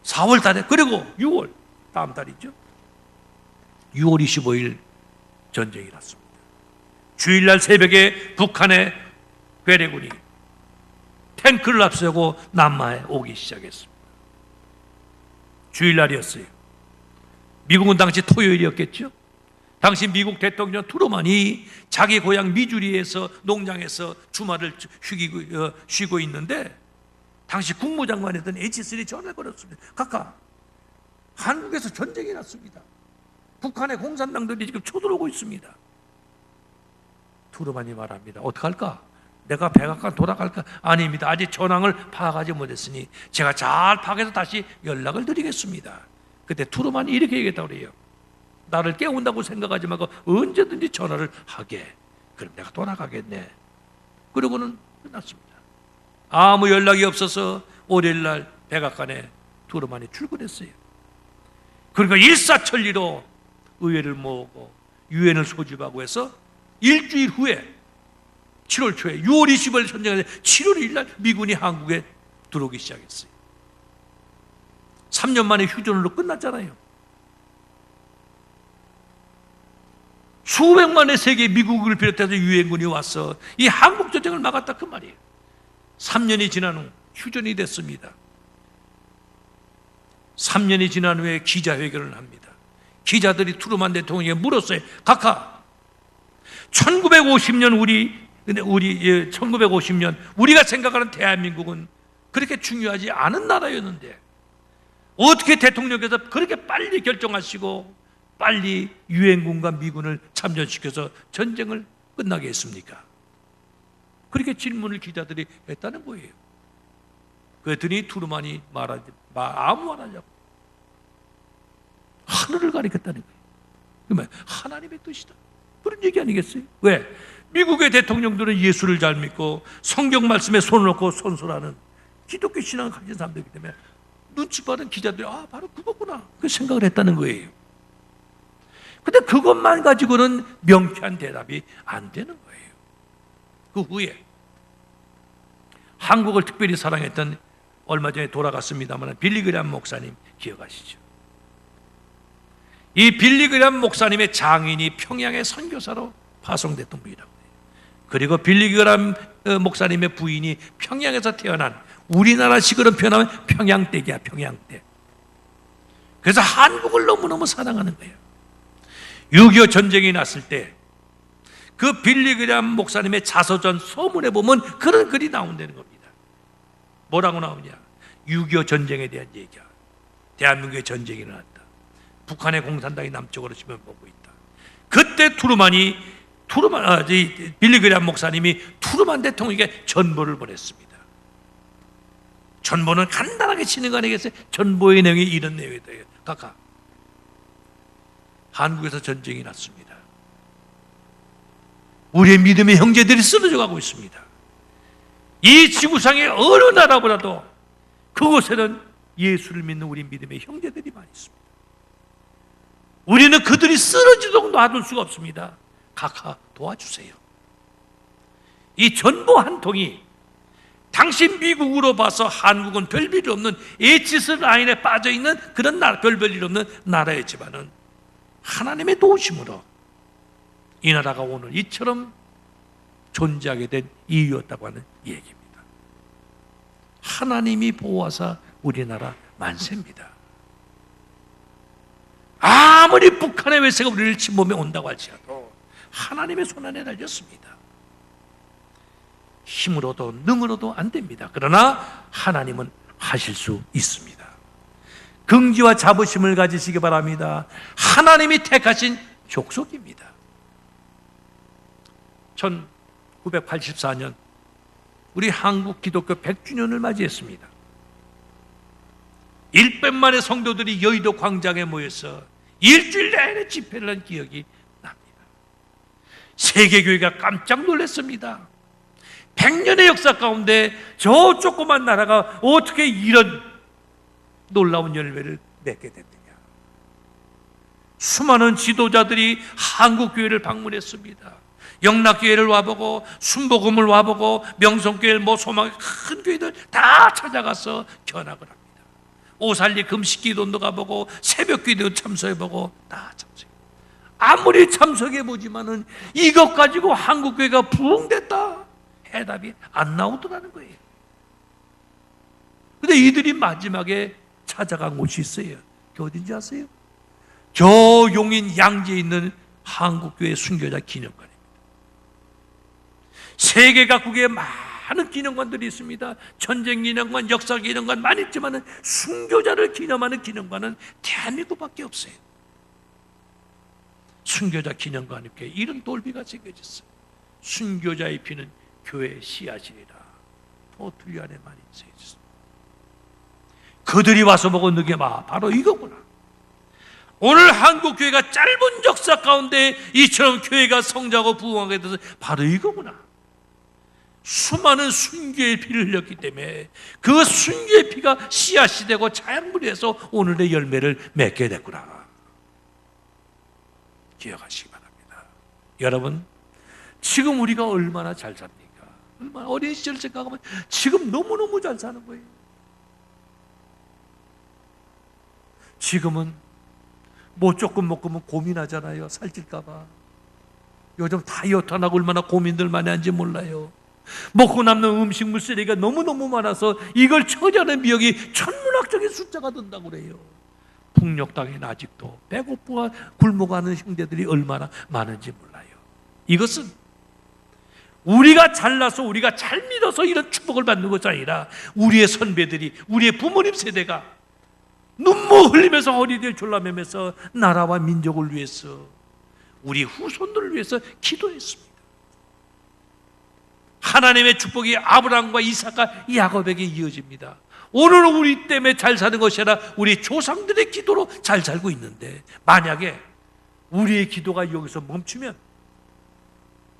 4월 달에. 그리고 6월, 다음 달이죠, 6월 25일 전쟁이 났습니다. 주일날 새벽에 북한의 괴뢰군이 탱크를 앞세우고 남마에 오기 시작했습니다. 주일날이었어요. 미국은 당시 토요일이었겠죠. 당시 미국 대통령 트루먼이 자기 고향 미주리에서 농장에서 주말을 쉬고 있는데 당시 국무장관이었던 에치슨이 전화를 걸었습니다. 각하, 한국에서 전쟁이 났습니다. 북한의 공산당들이 지금 쳐들어오고 있습니다. 트루먼이 말합니다. 어떡할까? 내가 백악관 돌아갈까? 아닙니다. 아직 전황을 파악하지 못했으니 제가 잘 파악해서 다시 연락을 드리겠습니다. 그때 트루먼이 이렇게 얘기했다고 그래요. 나를 깨운다고 생각하지 말고 언제든지 전화를 하게. 그럼 내가 돌아가겠네. 그러고는 끝났습니다. 아무 연락이 없어서 월요일날 백악관에 트루먼이 출근했어요. 그러니까 일사천리로 의회를 모으고 유엔을 소집하고 해서 일주일 후에 7월 초에 6월 20일 전쟁에 7월 1일 날 미군이 한국에 들어오기 시작했어요. 3년 만에 휴전으로 끝났잖아요. 수백만의 세계 미국을 비롯해서 유엔군이 와서 이 한국 전쟁을 막았다 그 말이에요. 3년이 지난 후 휴전이 됐습니다. 3년이 지난 후에 기자회견을 합니다. 기자들이 트루먼 대통령에게 물었어요. 각하, 1950년 1950년 우리가 생각하는 대한민국은 그렇게 중요하지 않은 나라였는데 어떻게 대통령께서 그렇게 빨리 결정하시고 빨리 유엔군과 미군을 참전시켜서 전쟁을 끝나게 했습니까? 그렇게 질문을 기자들이 했다는 거예요. 그랬더니 트루만이 아무 말 하냐고. 하늘을 가리켰다는 거예요. 그러면 하나님의 뜻이다. 그런 얘기 아니겠어요? 왜? 미국의 대통령들은 예수를 잘 믿고 성경 말씀에 손을 놓고 선서하는 기독교 신앙을 가진 사람들이기 때문에 눈치 빠른 기자들이 바로 그거구나 그 생각을 했다는 거예요. 근데 그것만 가지고는 명쾌한 대답이 안 되는 거예요. 그 후에 한국을 특별히 사랑했던 얼마 전에 돌아갔습니다만 빌리 그레이엄 목사님 기억하시죠? 이 빌리 그레이엄 목사님의 장인이 평양의 선교사로 파송됐던 분이라고 해요. 그리고 빌리 그레이엄 목사님의 부인이 평양에서 태어난 우리나라식으로 표현하면 평양댁이야, 평양댁. 그래서 한국을 너무너무 사랑하는 거예요. 6.25 전쟁이 났을 때 그 빌리 그레이엄 목사님의 자서전 서문에 보면 그런 글이 나온다는 겁니다. 뭐라고 나오냐? 6.25 전쟁에 대한 얘기야. 대한민국의 전쟁이 일어났다. 북한의 공산당이 남쪽으로 지면 보고 있다. 그때 빌리 그레이엄 목사님이 트루만 대통령에게 전보를 보냈습니다. 전보는 간단하게 치는 거 아니겠어요? 전보의 내용이 이런 내용이 돼요. 각각 한국에서 전쟁이 났습니다. 우리의 믿음의 형제들이 쓰러져 가고 있습니다. 이 지구상의 어느 나라보다도 그곳에는 예수를 믿는 우리 믿음의 형제들이 많이 있습니다. 우리는 그들이 쓰러지도록 놔둘 수가 없습니다. 각하 도와주세요. 이 전보 한 통이 당신 미국으로 봐서 한국은 별볼일 없는 H스 라인에 빠져있는 그런 별볼일 없는 나라였지만은 하나님의 도우심으로 이 나라가 오늘 이처럼 존재하게 된 이유였다고 하는 얘기입니다. 하나님이 보호하사 우리나라 만세입니다. 아무리 북한의 외세가 우리를 침범해 온다고 할지라도 하나님의 손안에 달렸습니다. 힘으로도 능으로도 안 됩니다. 그러나 하나님은 하실 수 있습니다. 긍지와 자부심을 가지시기 바랍니다. 하나님이 택하신 족속입니다. 1984년 우리 한국 기독교 100주년을 맞이했습니다. 100만의 성도들이 여의도 광장에 모여서 일주일 내내 집회를 한 기억이 납니다. 세계교회가 깜짝 놀랐습니다. 100년의 역사 가운데 저 조그만 나라가 어떻게 이런 놀라운 열매를 맺게 됐느냐. 수많은 지도자들이 한국교회를 방문했습니다. 영락교회를 와보고 순복음을 와보고 명성교회 소망의 큰 교회들 다 찾아가서 견학을 합니다. 오살리 금식기도도 가보고 새벽기도 참석해보고 다 참석해요. 아무리 참석해보지만은 이것 가지고 한국교회가 부흥됐다 해답이 안 나오더라는 거예요. 근데 이들이 마지막에 찾아간 곳이 있어요. 그게 어딘지 아세요? 저 용인 양지에 있는 한국교회 순교자 기념관입니다. 세계 각국에 많은 기념관들이 있습니다. 전쟁 기념관, 역사 기념관 많이 있지만 순교자를 기념하는 기념관은 대한민국밖에 없어요. 순교자 기념관 이렇게 이런 돌비가 새겨졌어요. 순교자의 피는 교회의 씨앗이라. 포틀리 안에 많이 새겨졌습니다. 그들이 와서 보고 느껴 바로 이거구나. 오늘 한국교회가 짧은 역사 가운데 이처럼 교회가 성장하고 부흥하게 돼서 바로 이거구나. 수많은 순교의 피를 흘렸기 때문에 그 순교의 피가 씨앗이 되고 자양분이 돼서 오늘의 열매를 맺게 됐구나. 기억하시기 바랍니다. 여러분, 지금 우리가 얼마나 잘 삽니까? 얼마나 어린 시절 생각하면 지금 너무너무 잘 사는 거예요. 지금은 뭐 조금 먹으면 고민하잖아요. 살찔까 봐. 요즘 다이어트 하고 얼마나 고민들 많이 하는지 몰라요. 먹고 남는 음식물 쓰레기가 너무너무 많아서 이걸 처리하는 비용이 천문학적인 숫자가 든다고 그래요. 북녘땅에는 아직도 배고프고 굶어가는 형제들이 얼마나 많은지 몰라요. 이것은 우리가 잘나서 우리가 잘 믿어서 이런 축복을 받는 것이 아니라 우리의 선배들이, 우리의 부모님 세대가 눈물 흘리면서 허리를 졸라매면서 나라와 민족을 위해서, 우리 후손들을 위해서 기도했습니다. 하나님의 축복이 아브라함과 이삭과 야곱에게 이어집니다. 오늘은 우리 때문에 잘 사는 것이 아니라 우리 조상들의 기도로 잘 살고 있는데, 만약에 우리의 기도가 여기서 멈추면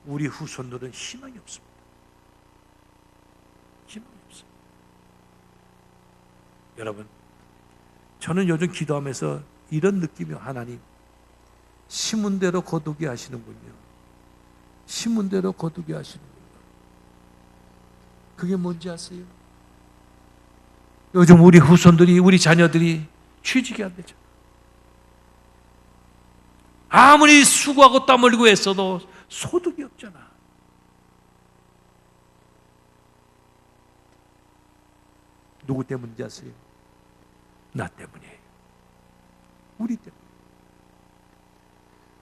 우리 후손들은 희망이 없습니다. 희망이 없습니다. 여러분, 저는 요즘 기도하면서 이런 느낌이요. 하나님, 심은 대로 거두게 하시는군요. 심은 대로 거두게 하시는군요. 그게 뭔지 아세요? 요즘 우리 후손들이, 우리 자녀들이 취직이 안 되죠. 아무리 수고하고 땀 흘리고 애써도 소득이 없잖아. 누구 때문인지 아세요? 나 때문이에요. 우리 때문에.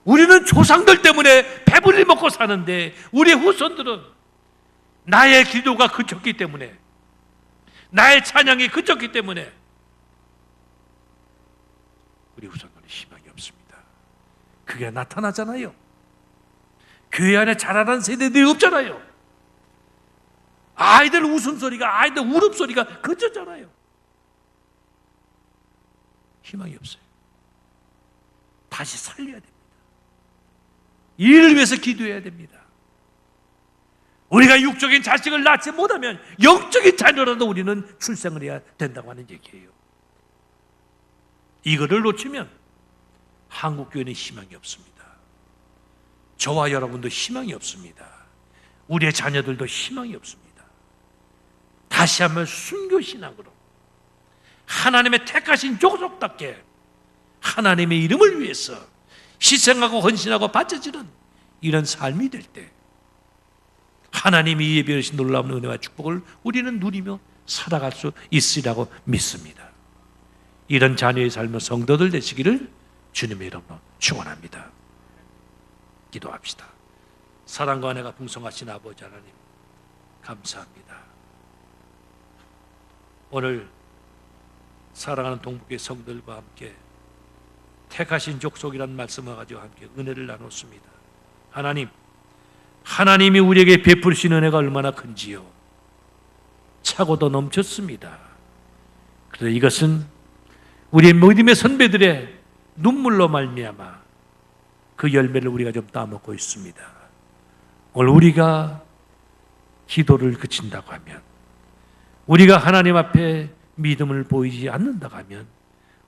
우리는 조상들 때문에 배불리 먹고 사는데, 우리 후손들은 나의 기도가 그쳤기 때문에, 나의 찬양이 그쳤기 때문에 우리 후손들은 희망이 없습니다. 그게 나타나잖아요. 교회 안에 자라는 세대들이 없잖아요. 아이들 웃음소리가, 아이들 울음소리가 그쳤잖아요. 희망이 없어요. 다시 살려야 됩니다. 이를 위해서 기도해야 됩니다. 우리가 육적인 자식을 낳지 못하면 영적인 자녀라도 우리는 출생을 해야 된다고 하는 얘기예요. 이거를 놓치면 한국교회는 희망이 없습니다. 저와 여러분도 희망이 없습니다. 우리의 자녀들도 희망이 없습니다. 다시 한번 순교신앙으로 하나님의 택하신 족속답게 하나님의 이름을 위해서 희생하고 헌신하고 바쳐지는 이런 삶이 될 때, 하나님이 예비하신 놀라운 은혜와 축복을 우리는 누리며 살아갈 수 있으리라고 믿습니다. 이런 자녀의 삶은 성도들 되시기를 주님의 이름으로 축원합니다. 기도합시다. 사랑과 은혜가 풍성하신 아버지 하나님, 감사합니다. 오늘 사랑하는 동북의 성들과 함께 택하신 족속이라는 말씀을 가지고 함께 은혜를 나눴습니다. 하나님, 하나님이 우리에게 베푸신 은혜가 얼마나 큰지요. 차고도 넘쳤습니다. 그래서 이것은 우리의 믿음의 선배들의 눈물로 말미암아 그 열매를 우리가 좀 따먹고 있습니다. 오늘 우리가 기도를 그친다고 하면, 우리가 하나님 앞에 믿음을 보이지 않는다고 하면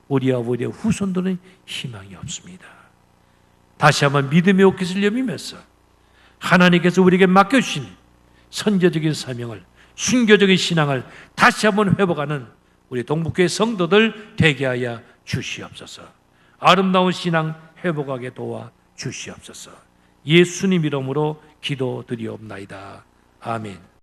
우리와 우리의 후손들은 희망이 없습니다. 다시 한번 믿음의 옷깃을 여미면서 하나님께서 우리에게 맡겨주신 선교적인 사명을, 순교적인 신앙을 다시 한번 회복하는 우리 동북교회 성도들 되게 하여 주시옵소서. 아름다운 신앙 회복하게 도와 주시옵소서. 예수님 이름으로 기도드리옵나이다. 아멘.